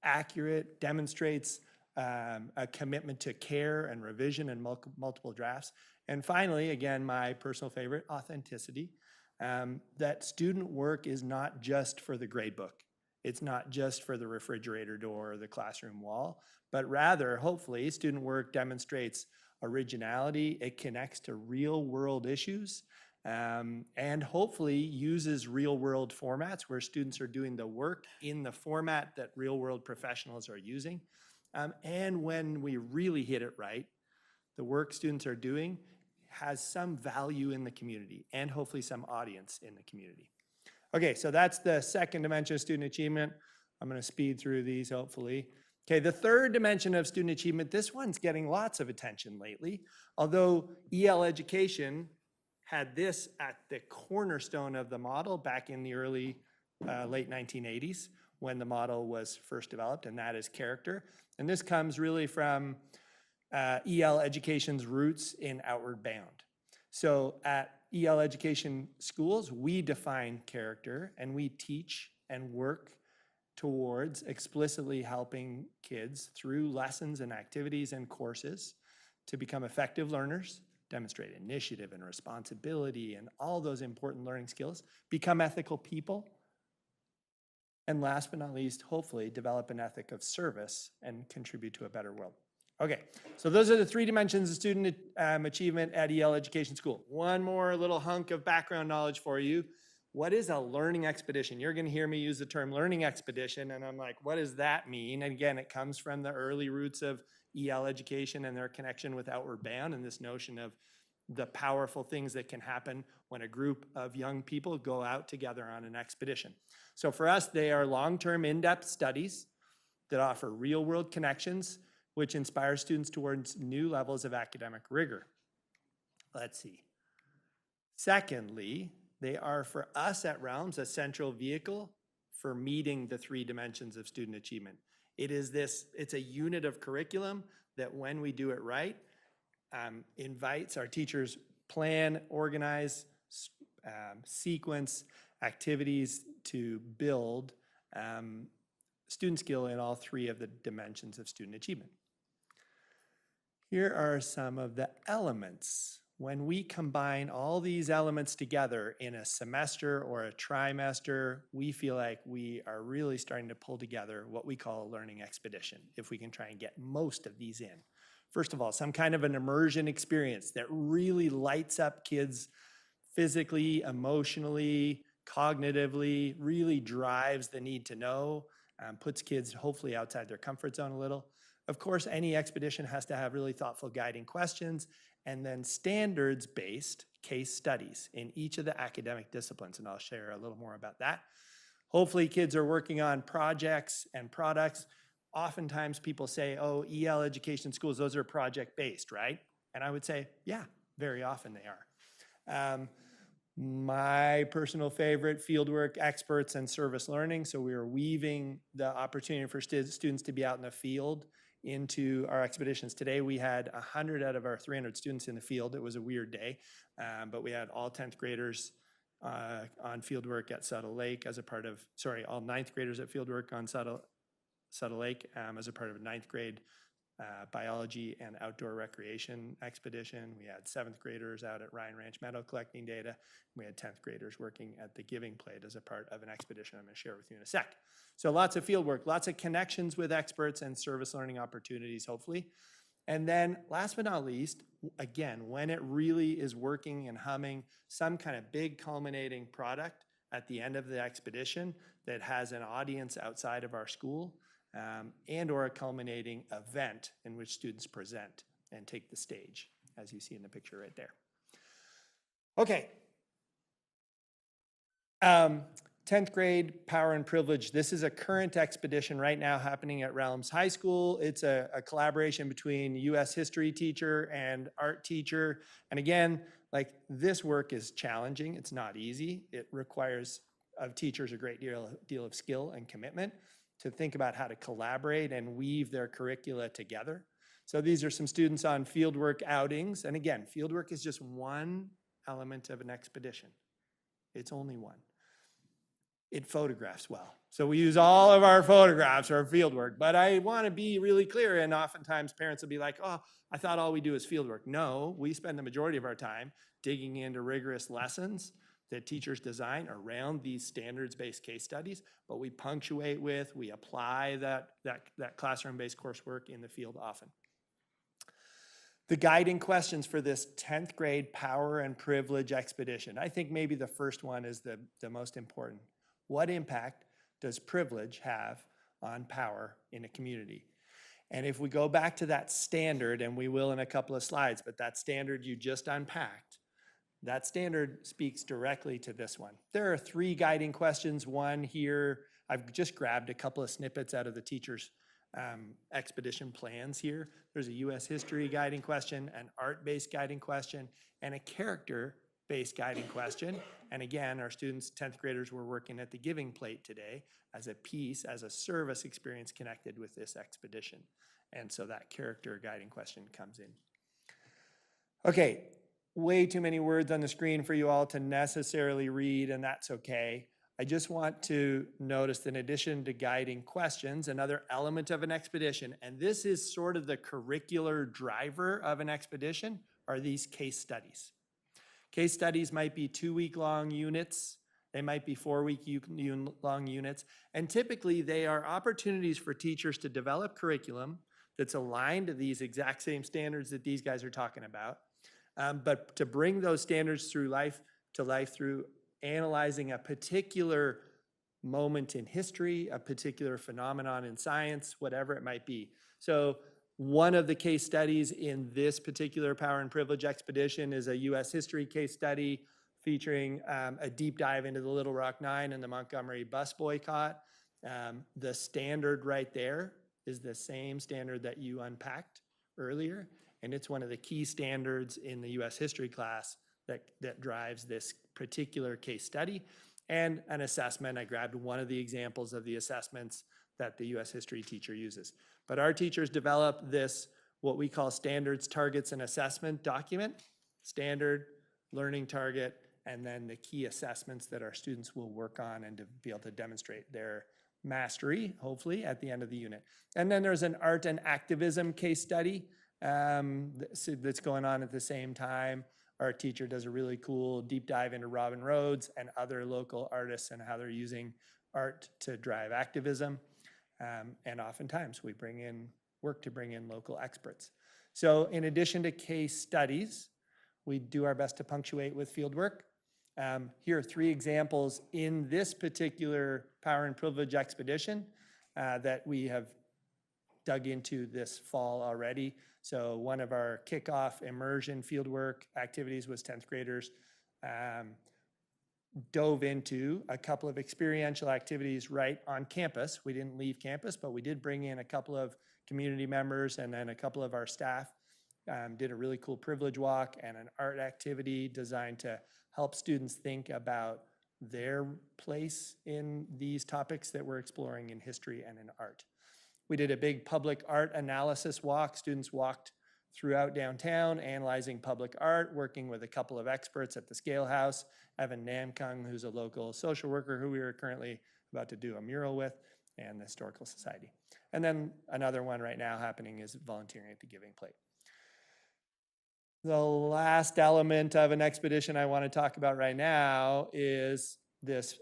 accurate, demonstrates a commitment to care and revision and multiple drafts. And finally, again, my personal favorite, authenticity, that student work is not just for the grade book. It's not just for the refrigerator door or the classroom wall, but rather, hopefully, student work demonstrates originality, it connects to real world issues, and hopefully uses real world formats where students are doing the work in the format that real world professionals are using. And when we really hit it right, the work students are doing has some value in the community and hopefully some audience in the community. Okay, so that's the second dimension of student achievement. I'm gonna speed through these hopefully. Okay, the third dimension of student achievement, this one's getting lots of attention lately, although EL education had this at the cornerstone of the model back in the early, late 1980s when the model was first developed, and that is character. And this comes really from EL education's roots in Outward Bound. So at EL education schools, we define character and we teach and work towards explicitly helping kids through lessons and activities and courses to become effective learners, demonstrate initiative and responsibility and all those important learning skills, become ethical people, and last but not least, hopefully develop an ethic of service and contribute to a better world. Okay, so those are the three dimensions of student achievement at EL Education School. One more little hunk of background knowledge for you. What is a learning expedition? You're gonna hear me use the term learning expedition, and I'm like, what does that mean? And again, it comes from the early roots of EL education and their connection with Outward Bound and this notion of the powerful things that can happen when a group of young people go out together on an expedition. So for us, they are long-term in-depth studies that offer real-world connections, which inspire students towards new levels of academic rigor. Let's see. Secondly, they are for us at Realms a central vehicle for meeting the three dimensions of student achievement. It's a unit of curriculum that when we do it right, invites our teachers plan, organize, sequence activities to build student skill in all three of the dimensions of student achievement. Here are some of the elements. When we combine all these elements together in a semester or a trimester, we feel like we are really starting to pull together what we call a learning expedition, if we can try and get most of these in. First of all, some kind of an immersion experience that really lights up kids physically, emotionally, cognitively, really drives the need to know, puts kids hopefully outside their comfort zone a little. Of course, any expedition has to have really thoughtful guiding questions and then standards-based case studies in each of the academic disciplines, and I'll share a little more about that. Hopefully kids are working on projects and products. Oftentimes people say, oh, EL education schools, those are project-based, right? And I would say, yeah, very often they are. My personal favorite, fieldwork, experts, and service learning. So we are weaving the opportunity for students to be out in the field into our expeditions. Today we had 100 out of our 300 students in the field. It was a weird day, but we had all 10th graders on fieldwork at Subtle Lake as a part of, all 9th graders at fieldwork on Subtle Lake as a part of a 9th grade biology and outdoor recreation expedition. We had 7th graders out at Ryan Ranch Meadow collecting data. We had 10th graders working at the Giving Plate as a part of an expedition I'm going to share with you in a sec. So lots of field work, lots of connections with experts and service learning opportunities, hopefully. And then last but not least, again, when it really is working and humming, some kind of big culminating product at the end of the expedition that has an audience outside of our school, and or a culminating event in which students present and take the stage, as you see in the picture right there. Okay. 10th grade, Power and Privilege. This is a current expedition right now happening at Realms High School. It's a collaboration between US history teacher and art teacher. And again, like, this work is challenging. It's not easy. It requires of teachers a great deal of skill and commitment to think about how to collaborate and weave their curricula together. So these are some students on fieldwork outings. And again, fieldwork is just one element of an expedition. It's only one. It photographs well. So we use all of our photographs for our fieldwork. But I want to be really clear, and oftentimes parents will be like, oh, I thought all we do is fieldwork. No, we spend the majority of our time digging into rigorous lessons that teachers design around these standards-based case studies, but we punctuate with, we apply that classroom-based coursework in the field often. The guiding questions for this 10th grade Power and Privilege expedition. I think maybe the first one is the most important. What impact does privilege have on power in a community? And if we go back to that standard, and we will in a couple of slides, but that standard you just unpacked, that standard speaks directly to this one. There are 3 guiding questions. One here, I've just grabbed a couple of snippets out of the teacher's expedition plans here. There's a US history guiding question, an art-based guiding question, and a character-based guiding question. And again, our students, 10th graders, were working at the Giving Plate today as a piece, as a service experience connected with this expedition. And so that character guiding question comes in. Okay. Way too many words on the screen for you all to necessarily read, and that's okay. I just want to notice that in addition to guiding questions, another element of an expedition, and this is sort of the curricular driver of an expedition, are these case studies. Case studies might be 2-week-long units. They might be 4-week-long units. And typically, they are opportunities for teachers to develop curriculum that's aligned to these exact same standards that these guys are talking about. But to bring those standards to life through analyzing a particular moment in history, a particular phenomenon in science, whatever it might be. So one of the case studies in this particular Power and Privilege expedition is a US history case study featuring a deep dive into the Little Rock Nine and the Montgomery bus boycott. The standard right there is the same standard that you unpacked earlier. And it's one of the key standards in the US history class that drives this particular case study. And an assessment, I grabbed one of the examples of the assessments that the US history teacher uses. But our teachers develop this, what we call standards, targets, and assessment document, standard, learning target, and then the key assessments that our students will work on and to be able to demonstrate their mastery, hopefully, at the end of the unit. And then there's an art and activism case study that's going on at the same time. Our teacher does a really cool deep dive into Robin Rhodes and other local artists and how they're using art to drive activism. And oftentimes we work to bring in local experts. So in addition to case studies, we do our best to punctuate with field work. Here are 3 examples in this particular Power and Privilege expedition that we have dug into this fall already. So one of our kickoff immersion fieldwork activities was 10th graders dove into a couple of experiential activities right on campus. We didn't leave campus, but we did bring in a couple of community members, and then a couple of our staff did a really cool privilege walk and an art activity designed to help students think about their place in these topics that we're exploring in history and in art. We did a big public art analysis walk. Students walked throughout downtown, analyzing public art, working with a couple of experts at the Scale House, Evan Namkung, who's a local social worker who we are currently about to do a mural with, and the Historical Society. And then another one right now happening is volunteering at the Giving Plate. The last element of an expedition I want to talk about right now is this,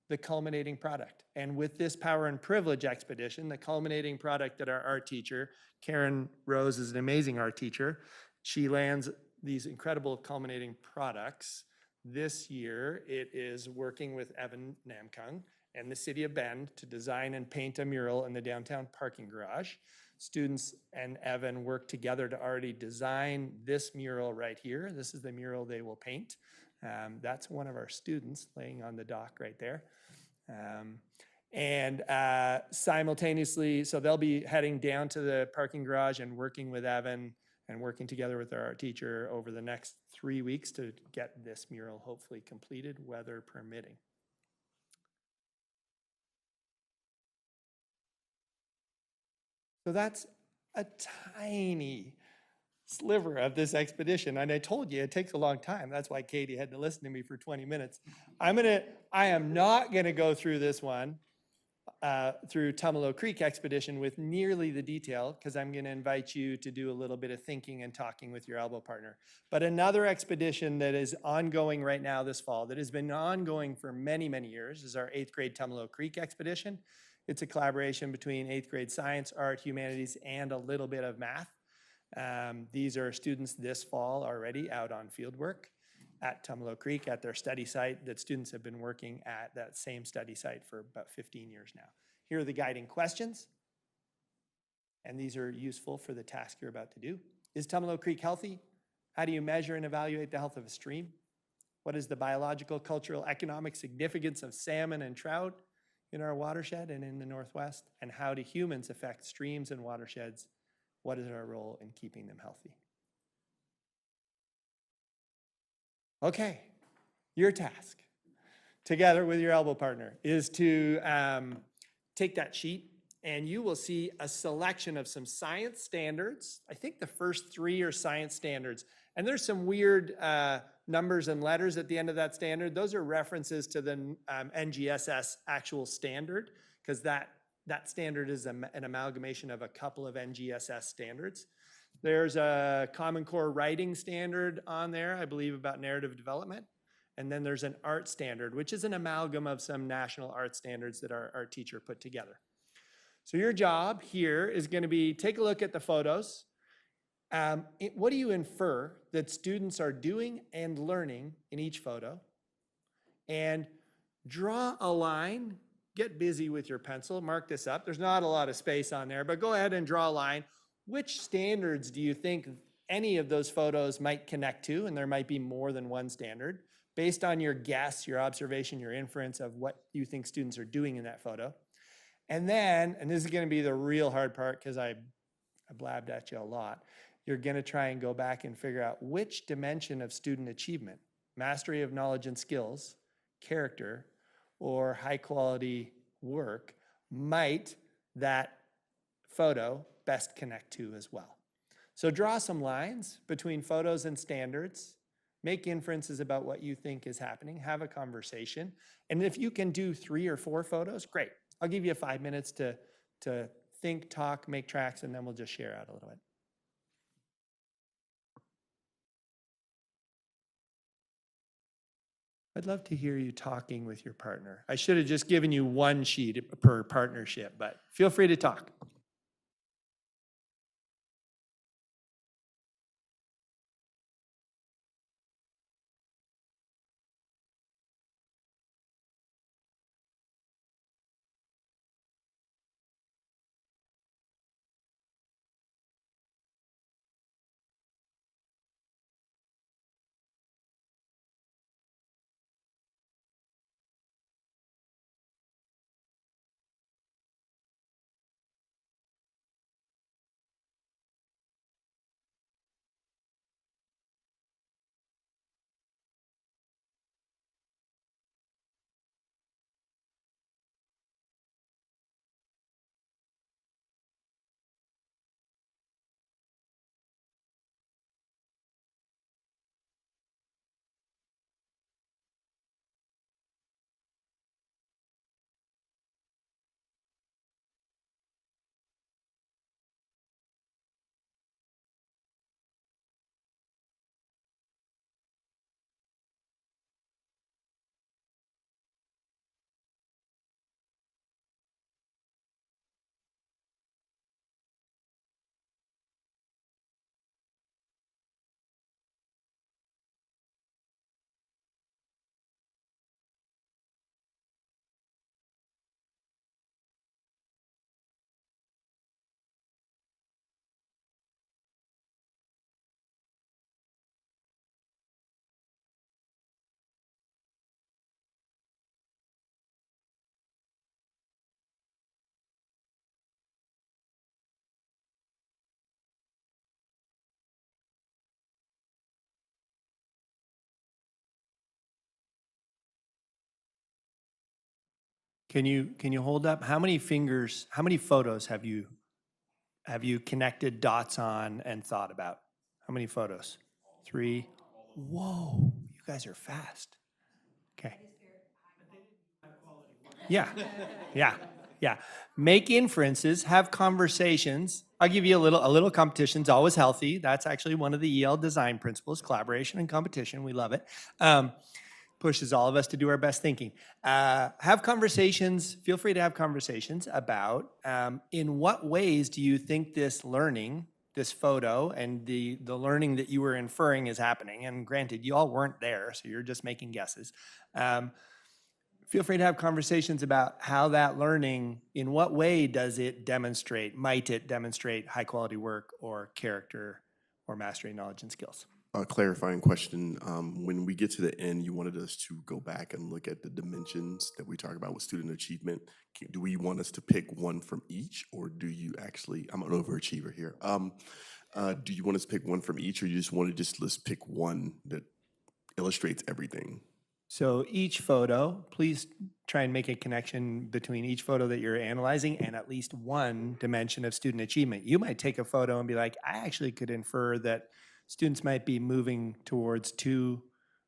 the culminating product. And with this Power and Privilege expedition, the culminating product that our art teacher, Karen Rose, is an amazing art teacher. She lands these incredible culminating products. This year, it is working with Evan Namkung and the City of Bend to design and paint a mural in the downtown parking garage. Students and Evan work together to already design this mural right here. This is the mural they will paint. That's one of our students laying on the dock right there. Simultaneously, so they'll be heading down to the parking garage and working with Evan and working together with our art teacher over the next 3 weeks to get this mural hopefully completed, weather permitting. So that's a tiny sliver of this expedition. And I told you it takes a long time. That's why Katie had to listen to me for 20 minutes. I am not gonna go through this one, through Tumalo Creek expedition with nearly the detail, because I'm gonna invite you to do a little bit of thinking and talking with your elbow partner. But another expedition that is ongoing right now this fall, that has been ongoing for many, many years, is our 8th grade Tumalo Creek expedition. It's a collaboration between 8th grade science, art, humanities, and a little bit of math. These are students this fall already out on field work at Tumalo Creek at their study site that students have been working at that same study site for about 15 years now. Here are the guiding questions, and these are useful for the task you're about to do. Is Tumalo Creek healthy? How do you measure and evaluate the health of a stream? What is the biological, cultural, economic significance of salmon and trout in our watershed and in the Northwest? And how do humans affect streams and watersheds? What is our role in keeping them healthy? Okay, your task, together with your elbow partner, is to take that sheet and you will see a selection of some science standards. I think the first 3 are science standards. And there's some weird numbers and letters at the end of that standard. Those are references to the NGSS actual standard, because that standard is an amalgamation of a couple of NGSS standards. There's a Common Core writing standard on there, I believe, about narrative development. And then there's an art standard, which is an amalgam of some national art standards that our art teacher put together. So your job here is going to be take a look at the photos. What do you infer that students are doing and learning in each photo? And draw a line. Get busy with your pencil, mark this up. There's not a lot of space on there, but go ahead and draw a line. Which standards do you think any of those photos might connect to? And there might be more than one standard, based on your guess, your observation, your inference of what you think students are doing in that photo. And then, and this is gonna be the real hard part because I blabbed at you a lot, you're gonna try and go back and figure out which dimension of student achievement, mastery of knowledge and skills, character, or high quality work might that photo best connect to as well. So draw some lines between photos and standards, make inferences about what you think is happening, have a conversation. And if you can do 3 or 4 photos, great. I'll give you 5 minutes to think, talk, make tracks, and then we'll just share out a little bit. I'd love to hear you talking with your partner. I should have just given you 1 sheet per partnership, but feel free to talk. Can you hold up? How many photos have you connected dots on and thought about? How many photos? 3. Whoa, you guys are fast. Okay. Yeah, yeah. Make inferences, have conversations. I'll give you a little competition's always healthy. That's actually one of the EL design principles, collaboration and competition. We love it. Pushes all of us to do our best thinking. Have conversations, feel free to have conversations about in what ways do you think this learning, this photo, and the learning that you were inferring is happening. And granted, you all weren't there, so you're just making guesses. Feel free to have conversations about how that learning, in what way does it demonstrate, might it demonstrate high quality work or character or mastering knowledge and skills? A clarifying question. When we get to the end, you wanted us to go back and look at the dimensions that we talk about with student achievement. Do we want us to pick one from each, or do you actually, I'm an overachiever here. Do you want us to pick one from each, or you just want to let's pick one that illustrates everything? So each photo, please try and make a connection between each photo that you're analyzing and at least one dimension of student achievement. You might take a photo and be like, I actually could infer that students might be moving towards 2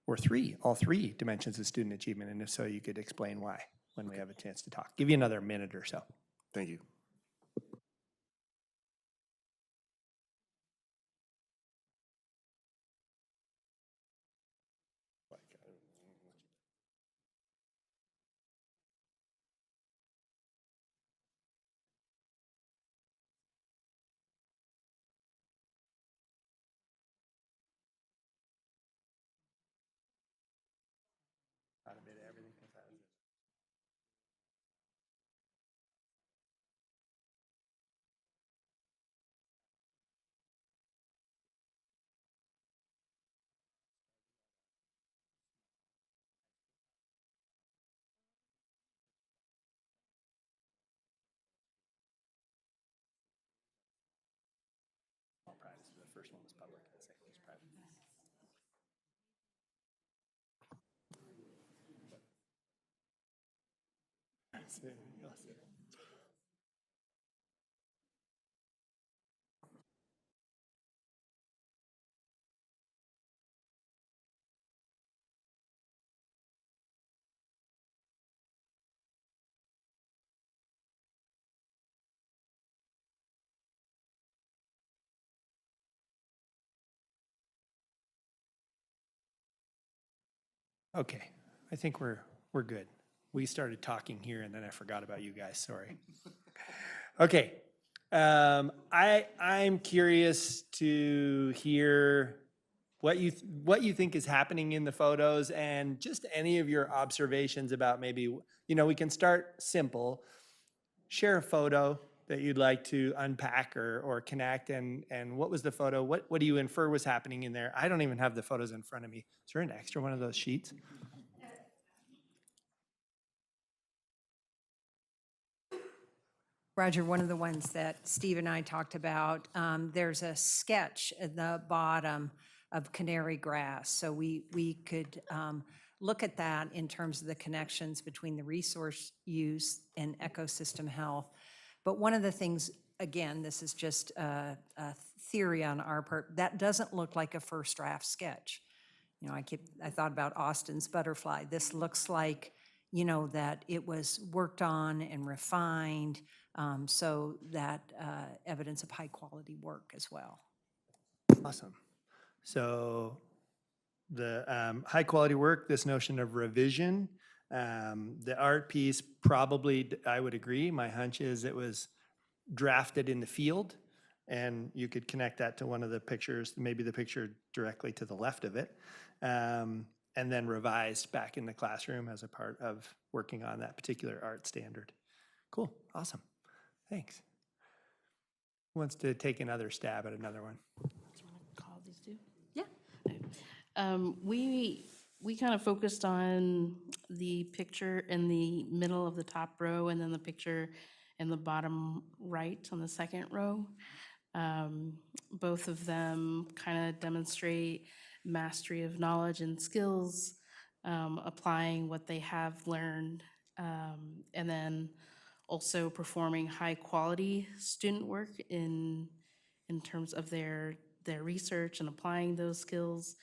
or 3, all 3 dimensions of student achievement. And if so, you could explain why when we have a chance to talk. Give you another minute or so. Thank you. The first one was public, the second was private. Okay, I think we're good. We started talking here and then I forgot about you guys, sorry. Okay, I'm curious to hear what you think is happening in the photos and just any of your observations about maybe, we can start simple. Share a photo that you'd like to unpack or connect, and what was the photo? What do you infer was happening in there? I don't even have the photos in front of me. Is there an extra one of those sheets? Roger, one of the ones that Steve and I talked about, there's a sketch at the bottom of canary grass. So we could look at that in terms of the connections between the resource use and ecosystem health. But one of the things, again, this is just a theory on our part, that doesn't look like a first draft sketch. I thought about Austin's butterfly. This looks like, that it was worked on and refined, so that evidence of high quality work as well. Awesome. So the high quality work, this notion of revision, the art piece probably, I would agree. My hunch is it was drafted in the field, and you could connect that to one of the pictures, maybe the picture directly to the left of it, and then revised back in the classroom as a part of working on that particular art standard. Cool, awesome, thanks. Who wants to take another stab at another one? Call these two? Yeah. We kind of focused on the picture in the middle of the top row and then the picture in the bottom right on the second row. Both of them kind of demonstrate mastery of knowledge and skills, applying what they have learned And then also performing high-quality student work in terms of their research and applying those skills.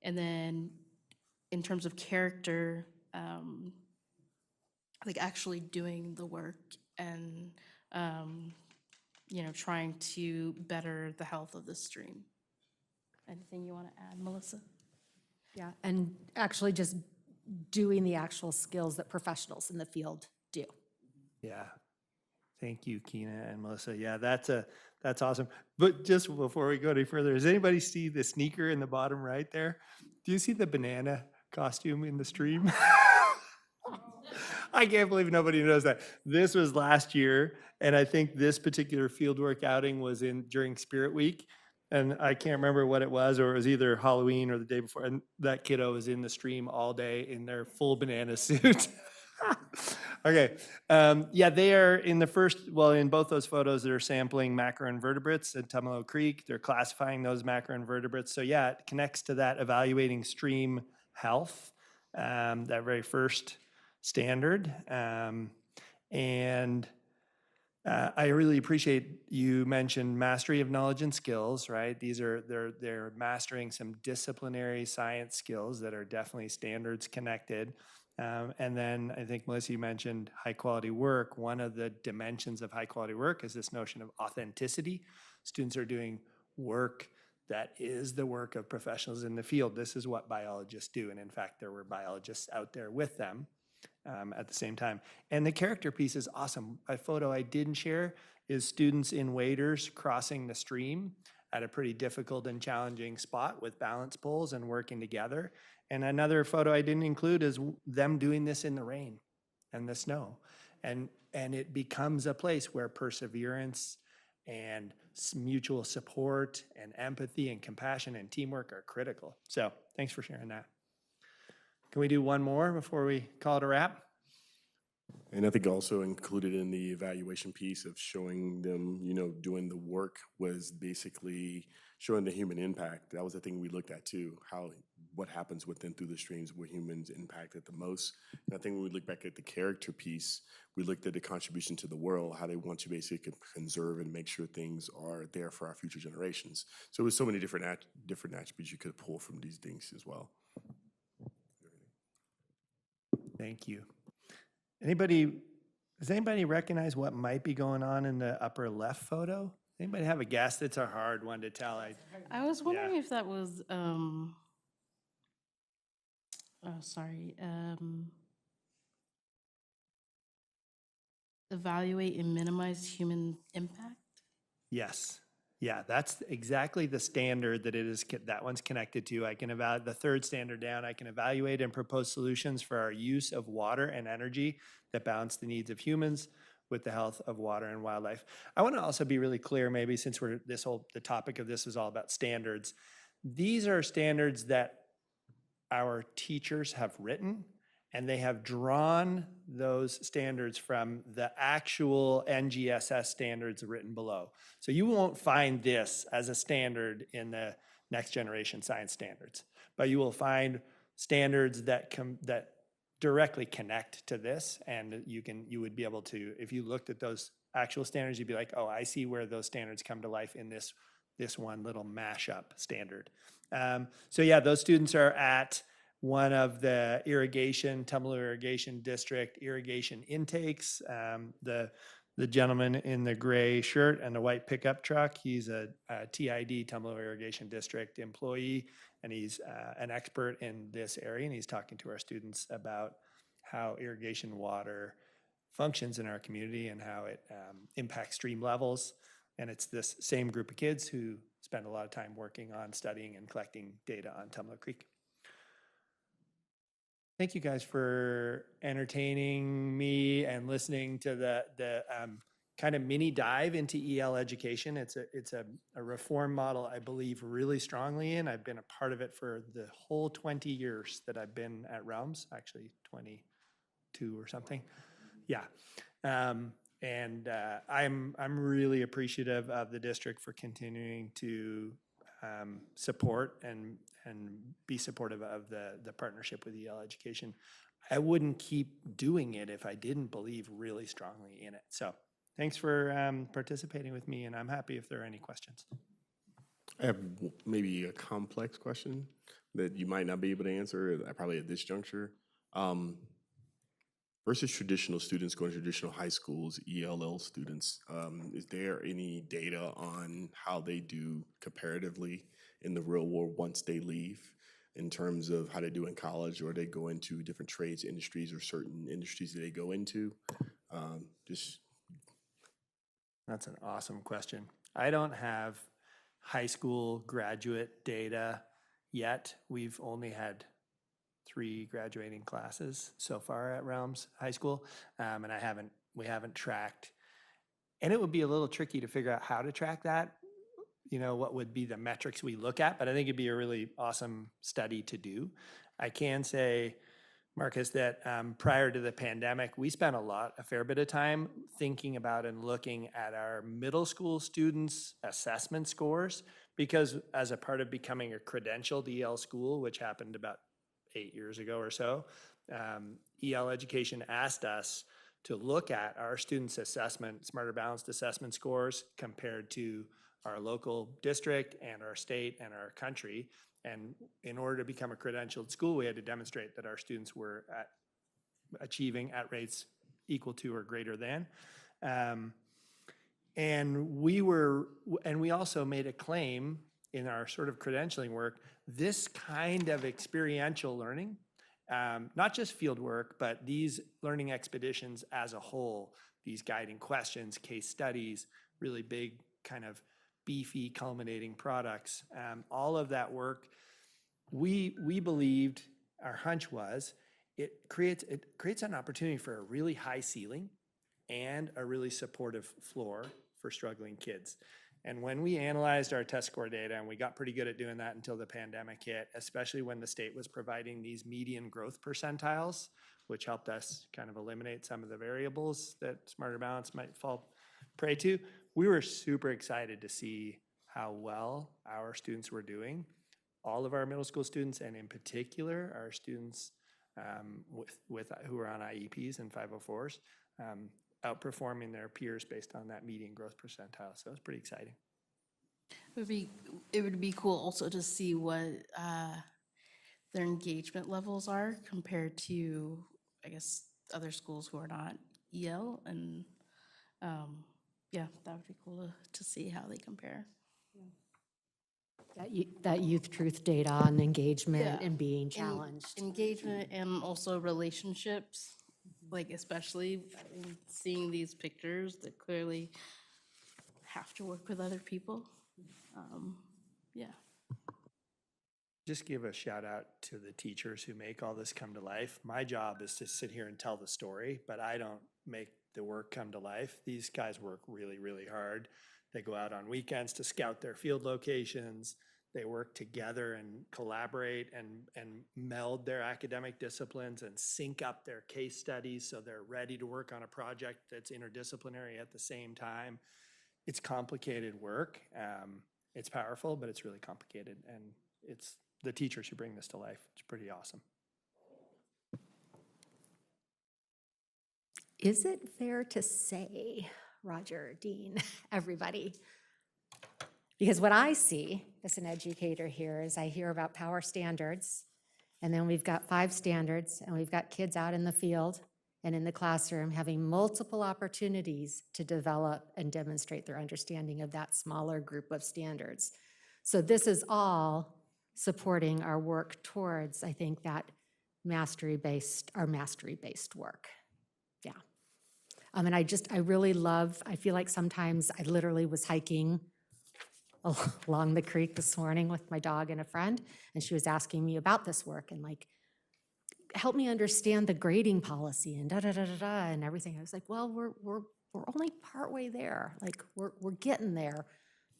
And then in terms of character, like actually doing the work and, trying to better the health of the stream. Anything you want to add, Melissa? Yeah, and actually just doing the actual skills that professionals in the field do. Yeah. Thank you, Keena and Melissa. Yeah, that's awesome. But just before we go any further, does anybody see the sneaker in the bottom right there? Do you see the banana costume in the stream? I can't believe nobody knows that. This was last year, and I think this particular fieldwork outing was during Spirit Week. And I can't remember what it was, or it was either Halloween or the day before. And that kiddo was in the stream all day in their full banana suit. Okay. Yeah, they are in in both those photos, they're sampling macroinvertebrates at Tumalo Creek. They're classifying those macroinvertebrates. So yeah, it connects to that evaluating stream health, that very first standard. I really appreciate you mentioned mastery of knowledge and skills, right? They're mastering some disciplinary science skills that are definitely standards connected. And then I think, Melissa, you mentioned high quality work. One of the dimensions of high quality work is this notion of authenticity. Students are doing work that is the work of professionals in the field. This is what biologists do. And in fact, there were biologists out there with them at the same time. And the character piece is awesome. A photo I didn't share is students in waders crossing the stream at a pretty difficult and challenging spot with balance poles and working together. And another photo I didn't include is them doing this in the rain and the snow. And it becomes a place where perseverance and mutual support and empathy and compassion and teamwork are critical. So thanks for sharing that. Can we do one more before we call it a wrap? And I think also included in the evaluation piece of showing them, doing the work was basically showing the human impact. That was the thing we looked at too, what happens within through the streams where humans impacted the most. And I think when we look back at the character piece, we looked at the contribution to the world, how they want to basically conserve and make sure things are there for our future generations. So it was so many different attributes you could pull from these things as well. Thank you. Does anybody recognize what might be going on in the upper left photo? Anybody have a guess? It's a hard one to tell. I was wondering if that was, evaluate and minimize human impact? Yes. Yeah, that's exactly the standard that one's connected to. I can evaluate the third standard down. I can evaluate and propose solutions for our use of water and energy that balance the needs of humans with the health of water and wildlife. I want to also be really clear, maybe since the topic of this is all about standards. These are standards that our teachers have written, and they have drawn those standards from the actual NGSS standards written below. So you won't find this as a standard in the next generation science standards, but you will find standards that directly connect to this, and you would be able to, if you looked at those actual standards, you'd be like, oh, I see where those standards come to life in this one little mashup standard. So yeah, those students are at one of the Tumalo Irrigation District irrigation intakes. The gentleman in the gray shirt and the white pickup truck, he's a TID, Tumalo Irrigation District employee, and he's an expert in this area, and he's talking to our students about how irrigation water functions in our community and how it impacts stream levels. And it's this same group of kids who spend a lot of time working on studying and collecting data on Tumalo Creek. Thank you guys for entertaining me and listening to the kind of mini dive into EL education. It's a reform model I believe really strongly in. I've been a part of it for the whole 20 years that I've been at Realms, actually 22 or something. Yeah. I'm really appreciative of the district for continuing to support and be supportive of the partnership with EL education. I wouldn't keep doing it if I didn't believe really strongly in it. So thanks for participating with me, and I'm happy if there are any questions. I have maybe a complex question that you might not be able to answer, probably at this juncture. Versus traditional students going to traditional high schools, ELL students, is there any data on how they do comparatively in the real world once they leave, in terms of how they do in college, or they go into different trades, industries, or certain industries that they go into? Just That's an awesome question. I don't have high school graduate data yet. We've only had 3 graduating classes so far at Realms High School, and we haven't tracked. And it would be a little tricky to figure out how to track that, what would be the metrics we look at, but I think it'd be a really awesome study to do. I can say, Marcus, that prior to the pandemic, we spent a fair bit of time thinking about and looking at our middle school students' assessment scores, because as a part of becoming a credentialed EL school, which happened about 8 years ago or so, EL Education asked us to look at our students' assessment, Smarter Balanced assessment scores compared to our local district and our state and our country. And in order to become a credentialed school, we had to demonstrate that our students were achieving at rates equal to or greater than. And we also made a claim in our sort of credentialing work, this kind of experiential learning, not just field work, but these learning expeditions as a whole, these guiding questions, case studies, really big kind of beefy culminating products, all of that work, we believed, our hunch was, it creates an opportunity for a really high ceiling and a really supportive floor for struggling kids. And when we analyzed our test score data, and we got pretty good at doing that until the pandemic hit, especially when the state was providing these median growth percentiles, which helped us kind of eliminate some of the variables that Smarter Balance might fall prey to, we were super excited to see how well our students were doing. All of our middle school students, and in particular, our students who are on IEPs and 504s, outperforming their peers based on that median growth percentile. So it was pretty exciting. It would be cool also to see what their engagement levels are compared to, I guess, other schools who are not EL. And yeah, that would be cool to see how they compare. That youth truth data on engagement Yeah. and being challenged. Engagement and also relationships, like especially in seeing these pictures that clearly have to work with other people. Yeah. Just give a shout out to the teachers who make all this come to life. My job is to sit here and tell the story, but I don't make the work come to life. These guys work really, really hard. They go out on weekends to scout their field locations. They work together and collaborate and meld their academic disciplines and sync up their case studies so they're ready to work on a project that's interdisciplinary at the same time. It's complicated work. It's powerful, but it's really complicated. And it's the teachers who bring this to life. It's pretty awesome. Is it fair to say, Roger, Dean, everybody? Because what I see as an educator here is I hear about power standards, and then we've got 5 standards, and we've got kids out in the field and in the classroom having multiple opportunities to develop and demonstrate their understanding of that smaller group of standards. So this is all supporting our work towards, I think, that mastery-based work. Yeah. And I really love, I feel like sometimes I literally was hiking along the creek this morning with my dog and a friend, and she was asking me about this work and like, help me understand the grading policy and da-da-da-da-da and everything. I was like, well, we're only partway there. Like we're getting there,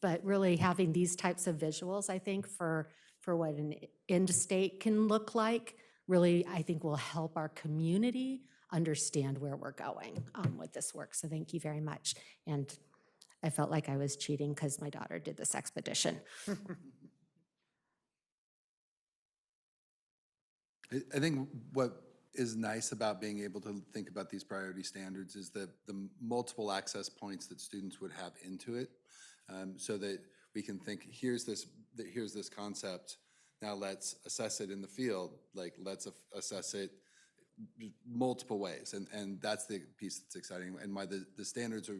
but really having these types of visuals, I think, for what an end state can look like, really, I think will help our community understand where we're going with this work. So thank you very much. And I felt like I was cheating because my daughter did this expedition. I think what is nice about being able to think about these priority standards is the multiple access points that students would have into it, so that we can think, here's this concept, now let's assess it in the field, like let's assess it multiple ways, and that's the piece that's exciting, and why the standards are,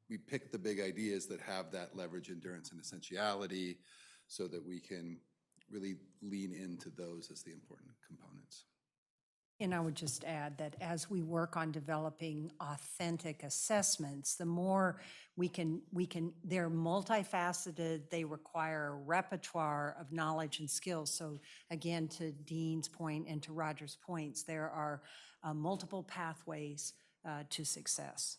we pick the big ideas that have that leverage, endurance, and essentiality, so that we can really lean into those as the important components. And I would just add that as we work on developing authentic assessments, the more they're multifaceted, they require a repertoire of knowledge and skills. So again, to Dean's point and to Roger's points, there are multiple pathways to success.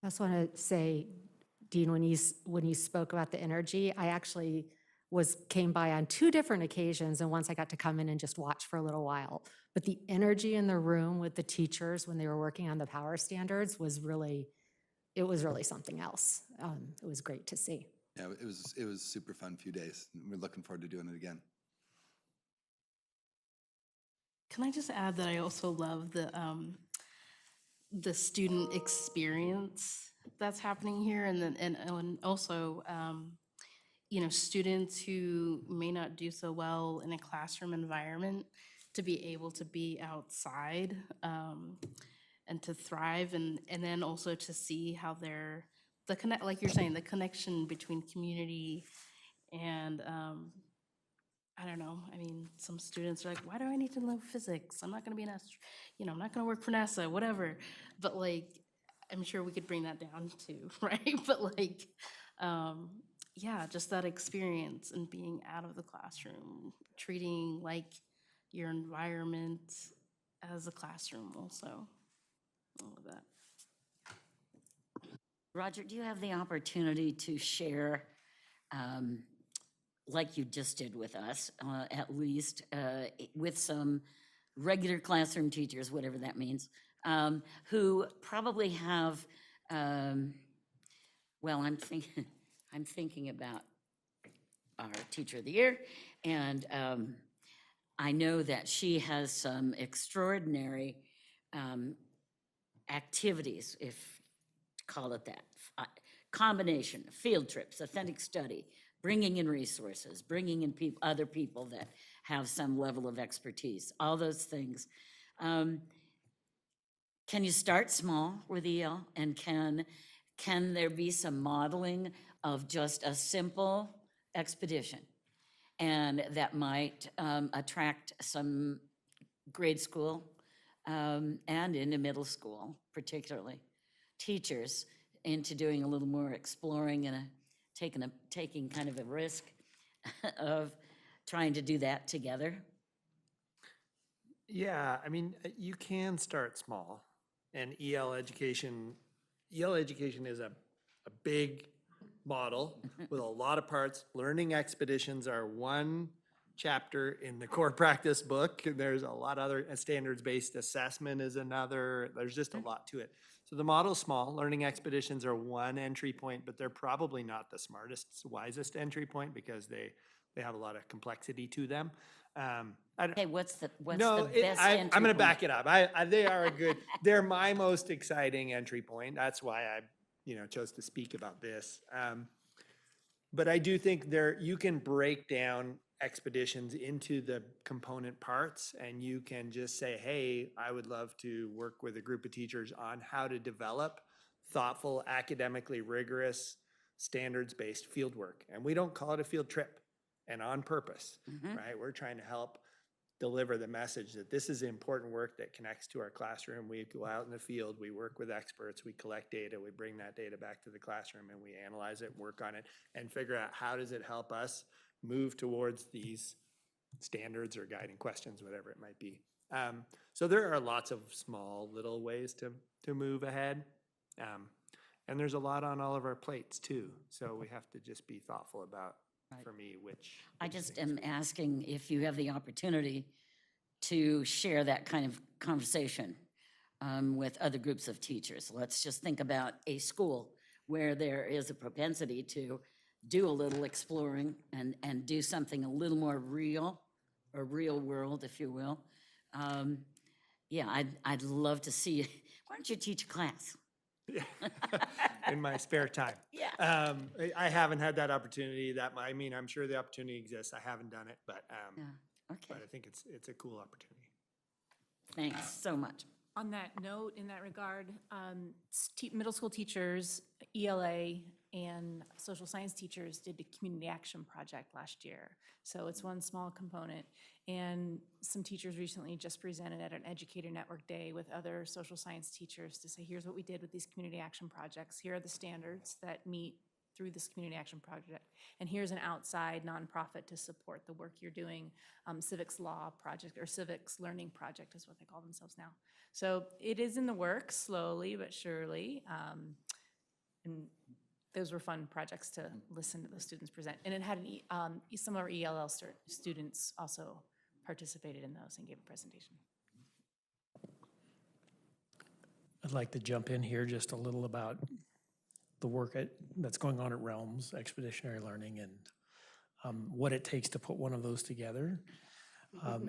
I just want to say, Dean, when you spoke about the energy, I actually came by on 2 different occasions, and once I got to come in and just watch for a little while. But the energy in the room with the teachers when they were working on the power standards was really something else. It was great to see. Yeah, it was super fun few days. We're looking forward to doing it again. Can I just add that I also love the student experience that's happening here, and also students who may not do so well in a classroom environment to be able to be outside and to thrive, and then also to see how like you're saying, the connection between community and I don't know. I mean, some students are like, why do I need to know physics? I'm not going to be I'm not going to work for NASA, whatever. But like, I'm sure we could bring that down too, right? But like, yeah, just that experience and being out of the classroom, treating like your environment as a classroom also. All of that. Roger, do you have the opportunity to share, like you just did with us, at least with some regular classroom teachers, whatever that means, who probably have, well, I'm thinking about our Teacher of the Year, and I know that she has some extraordinary activities, if to call it that, combination, field trips, authentic study, bringing in resources, bringing in other people that have some level of expertise, all those things. Can you start small with EL, and can there be some modeling of just a simple expedition, and that might attract some grade school and into middle school, particularly teachers, into doing a little more exploring and taking kind of a risk of trying to do that together? Yeah, I mean, you can start small, and EL education is a big model with a lot of parts. Learning expeditions are one chapter in the core practice book. There's a lot other, standards-based assessment is another. There's just a lot to it. So the model's small. Learning expeditions are one entry point, but they're probably not the smartest, wisest entry point, because they have a lot of complexity to them. Okay, what's the best I'm entry going to point? back it up. They are a good. They're my most exciting entry point. That's why I, chose to speak about this. But I do think you can break down expeditions into the component parts, and you can just say, hey, I would love to work with a group of teachers on how to develop thoughtful, academically rigorous, standards-based field work. And we don't call it a field trip, and on purpose, right? We're trying to help deliver the message that this is important work that connects to our classroom. We go out in the field, we work with experts, we collect data, we bring that data back to the classroom, and we analyze it, work on it, and figure out how does it help us move towards these standards or guiding questions, whatever it might be. So there are lots of small little ways to move ahead. And there's a lot on all of our plates too. So we have to just be thoughtful about, for me, which I just things am asking if you have the opportunity to share that kind of conversation with other groups of teachers. Let's just think about a school where there is a propensity to do a little exploring and do something a little more real a real world, if you will. Yeah, I'd love to see you. Why don't you teach a class? In my spare time. Yeah. I haven't had that opportunity I mean, I'm sure the opportunity exists. I haven't done it, but Yeah, okay, but I think it's a cool opportunity. thanks so much. On that note, in that regard, middle school teachers, ELA, and social science teachers did a community action project last year. So it's one small component. And some teachers recently just presented at an Educator Network Day with other social science teachers to say, here's what we did with these community action projects. Here are the standards that meet through this community action project. And here's an outside nonprofit to support the work you're doing. Civics Law Project, or Civics Learning Project is what they call themselves now. So it is in the works, slowly but surely. And those were fun projects to listen to the students present. And it had some of our ELL students also participated in those and gave a presentation. I'd like to jump in here just a little about the work that's going on at Realms Expeditionary Learning and what it takes to put one of those together.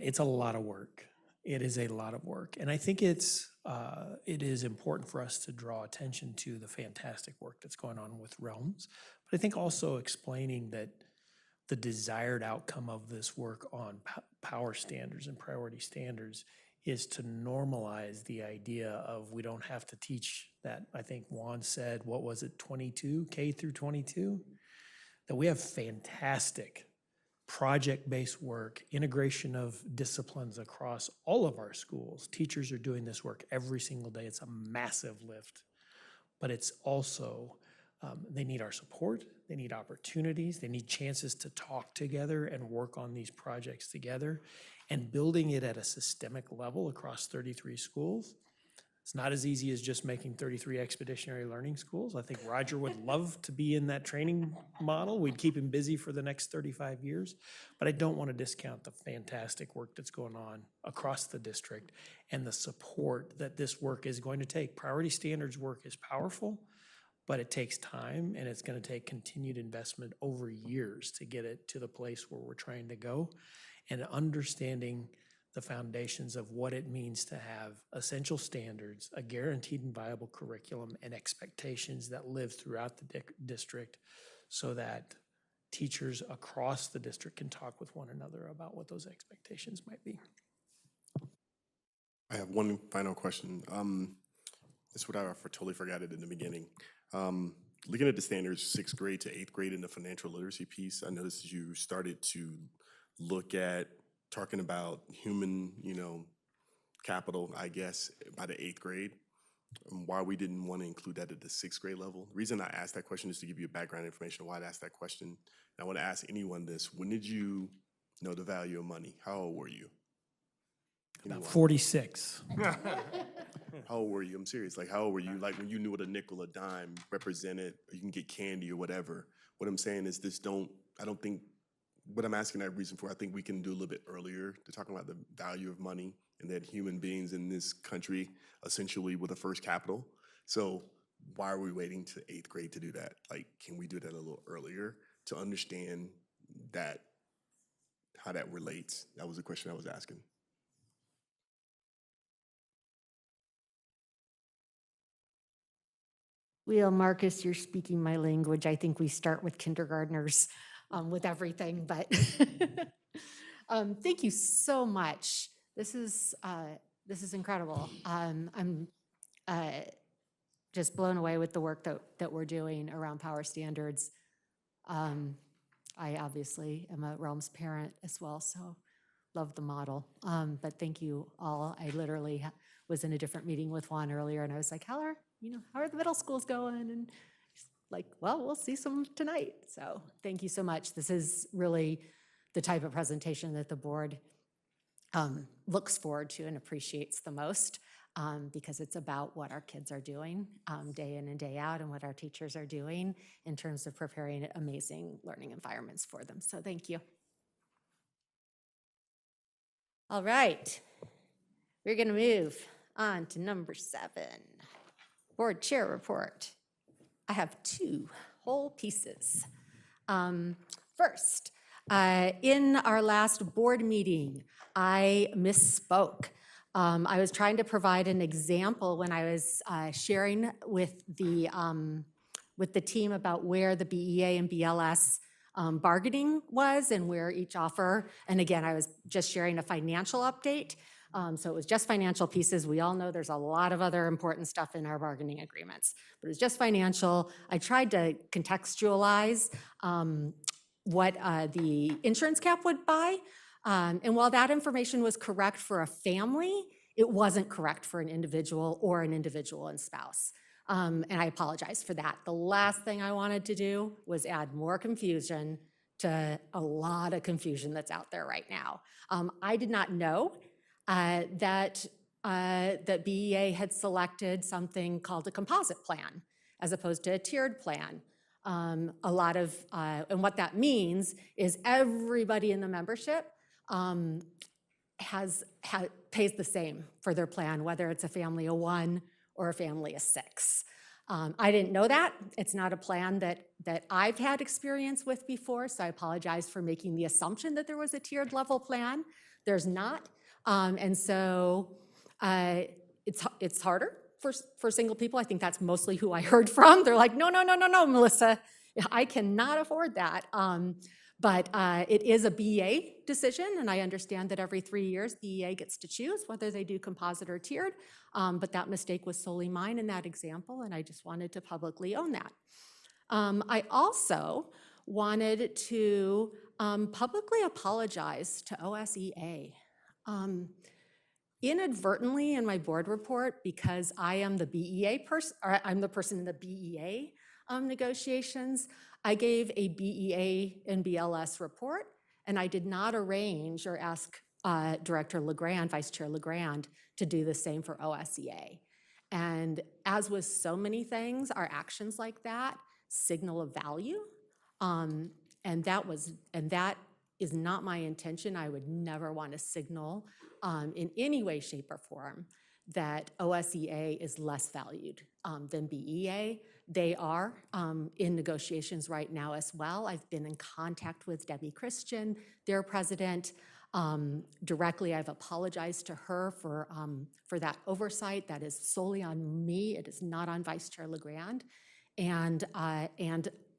It's a lot of work. It is a lot of work. And I think it is important for us to draw attention to the fantastic work that's going on with Realms. But I think also explaining that the desired outcome of this work on power standards and priority standards is to normalize the idea of we don't have to teach that. I think Juan said, what was it, 22, K through 22? That we have fantastic project-based work, integration of disciplines across all of our schools. Teachers are doing this work every single day. It's a massive lift, but it's also, they need our support, they need opportunities, they need chances to talk together and work on these projects together, and building it at a systemic level across 33 schools. It's not as easy as just making 33 expeditionary learning schools. I think Roger would love to be in that training model. We'd keep him busy for the next 35 years. But I don't want to discount the fantastic work that's going on across the district and the support that this work is going to take. Priority standards work is powerful, but it takes time, and it's going to take continued investment over years to get it to the place where we're trying to go. And understanding the foundations of what it means to have essential standards, a guaranteed and viable curriculum, and expectations that live throughout the district so that teachers across the district can talk with one another about what those expectations might be. I have one final question. This is what I totally forgot it in the beginning. Looking at the standards, 6th grade to 8th grade in the financial literacy piece, I noticed you started to look at talking about human, capital, I guess, by the 8th grade. Why we didn't want to include that at the 6th grade level. The reason I asked that question is to give you background information on why I asked that question. And I want to ask anyone this: when did you know the value of money? How old were you? About 46. How old were you? I'm serious. Like, how old were you? Like, when you knew what a nickel, a dime represented, or you can get candy or whatever. What I'm saying is I don't think, what I'm asking that reason for, I think we can do a little bit earlier to talk about the value of money and that human beings in this country essentially were the first capital. So why are we waiting to 8th grade to do that? Like, can we do that a little earlier to understand that, how that relates? That was the question I was asking. Well, Marcus, you're speaking my language. I think we start with kindergartners with everything, but thank you so much. This is incredible. I'm just blown away with the work that we're doing around power standards. I obviously am a Realms parent as well, so love the model. But thank you all. I literally was in a different meeting with Juan earlier, and I was like, how are the middle schools going? And he's like, well, we'll see some tonight. So thank you so much. This is really the type of presentation that the board looks forward to and appreciates the most, because it's about what our kids are doing day in and day out, and what our teachers are doing in terms of preparing amazing learning environments for them. So thank you. All right, we're going to move on to number 7, board chair report. I have 2 whole pieces. First, In our last board meeting, I misspoke. I was trying to provide an example when I was sharing with the team about where the BEA and BLS bargaining was and where each offer, and again, I was just sharing a financial update. So it was just financial pieces. We all know there's a lot of other important stuff in our bargaining agreements, but it was just financial. I tried to contextualize what the insurance cap would buy. And while that information was correct for a family, it wasn't correct for an individual or an individual and spouse. And I apologize for that. The last thing I wanted to do was add more confusion to a lot of confusion that's out there right now. I did not know that BEA had selected something called a composite plan as opposed to a tiered plan. And what that means is everybody in the membership pays the same for their plan, whether it's a family of 1 or a family of 6. I didn't know that. It's not a plan that I've had experience with before, so I apologize for making the assumption that there was a tiered level plan. There's not. And so it's harder for single people. I think that's mostly who I heard from. They're like, no, Melissa, I cannot afford that. But it is a BEA decision, and I understand that every 3 years, BEA gets to choose whether they do composite or tiered. But that mistake was solely mine in that example, and I just wanted to publicly own that. I also wanted to publicly apologize to OSEA. Inadvertently in my board report, because I am the BEA person, or I'm the person in the BEA negotiations, I gave a BEA and BLS report, and I did not arrange or ask Director LeGrand, Vice Chair LeGrand, to do the same for OSEA. And as with so many things, our actions like that signal a value, and that is not my intention. I would never want to signal in any way, shape, or form that OSEA is less valued than BEA. They are in negotiations right now as well. I've been in contact with Debbie Christian, their president, directly. I've apologized to her for that oversight. That is solely on me. It is not on Vice Chair LeGrand. And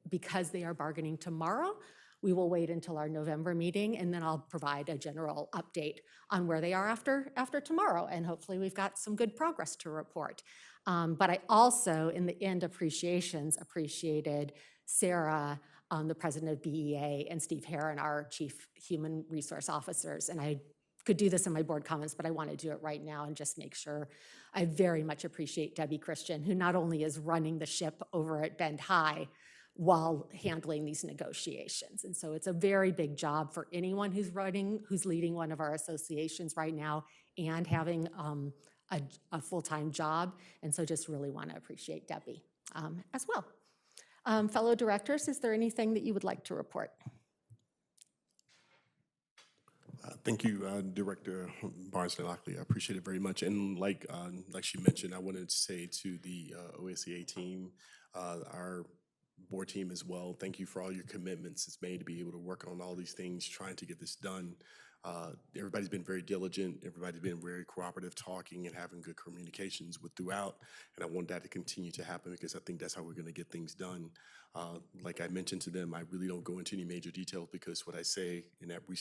because they are bargaining tomorrow, we will wait until our November meeting, and then I'll provide a general update on where they are after tomorrow. And hopefully we've got some good progress to report. But I also, in the end appreciations, appreciated Sarah, the president of BEA, and Steve Herron, our chief human resource officers. And I could do this in my board comments, but I want to do it right now and just make sure. I very much appreciate Debbie Christian, who not only is running the ship over at Bend High while handling these negotiations. And so it's a very big job for anyone who's leading one of our associations right now and having a full-time job. And so just really want to appreciate Debbie as well. Fellow directors, is there anything that you would like to report? Thank you, Director Barnes-Lockley. I appreciate it very much. And like she mentioned, I wanted to say to the OSEA team, our board team as well, thank you for all your commitments it's made to be able to work on all these things, trying to get this done. Everybody's been very diligent. Everybody's been very cooperative, talking and having good communications throughout. And I want that to continue to happen because I think that's how we're going to get things done. Like I mentioned to them, I really don't go into any major details because what I say in that we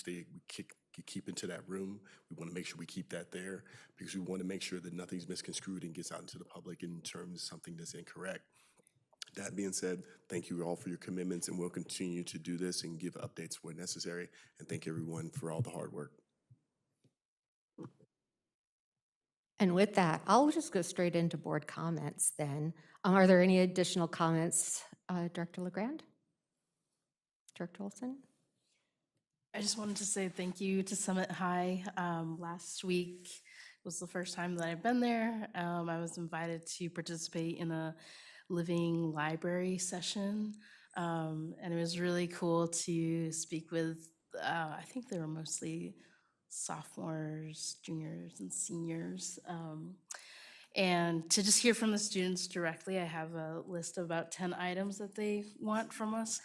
keep into that room. We want to make sure we keep that there because we want to make sure that nothing's misconstrued and gets out into the public in terms of something that's incorrect. That being said, thank you all for your commitments, and we'll continue to do this and give updates where necessary. And thank everyone for all the hard work. And with that, I'll just go straight into board comments then. Are there any additional comments, Director LeGrand? Director Olson? I just wanted to say thank you to Summit High. Last week was the first time that I've been there. I was invited to participate in a living library session, and it was really cool to speak with, I think they were mostly sophomores, juniors, and seniors, and to just hear from the students directly. I have a list of about 10 items that they want from us.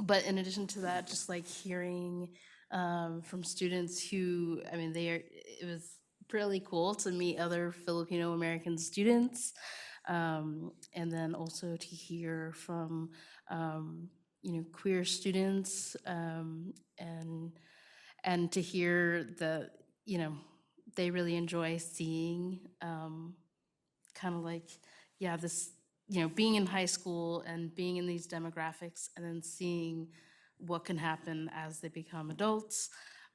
But in addition to that, just like hearing from students who, I mean, it was really cool to meet other Filipino American students. And then also to hear from, queer students, and to hear that, they really enjoy seeing kind of like, yeah, this, being in high school and being in these demographics and then seeing what can happen as they become adults.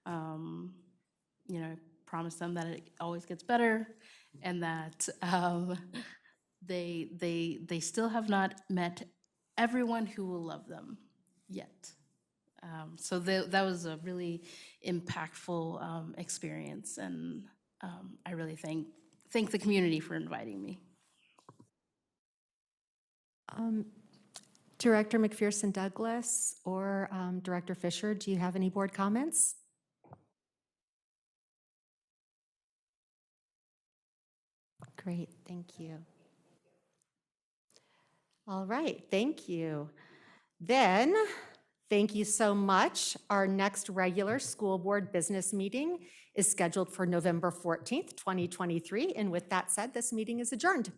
I promise them that it always gets better and that they still have not met everyone who will love them yet. So that was a really impactful experience, and I really thank the community for inviting me. Director McPherson Douglas or Director Fisher, do you have any board comments? Great, thank you. All right, thank you. Then, thank you so much. Our next regular school board business meeting is scheduled for November 14th, 2023. And with that said, this meeting is adjourned.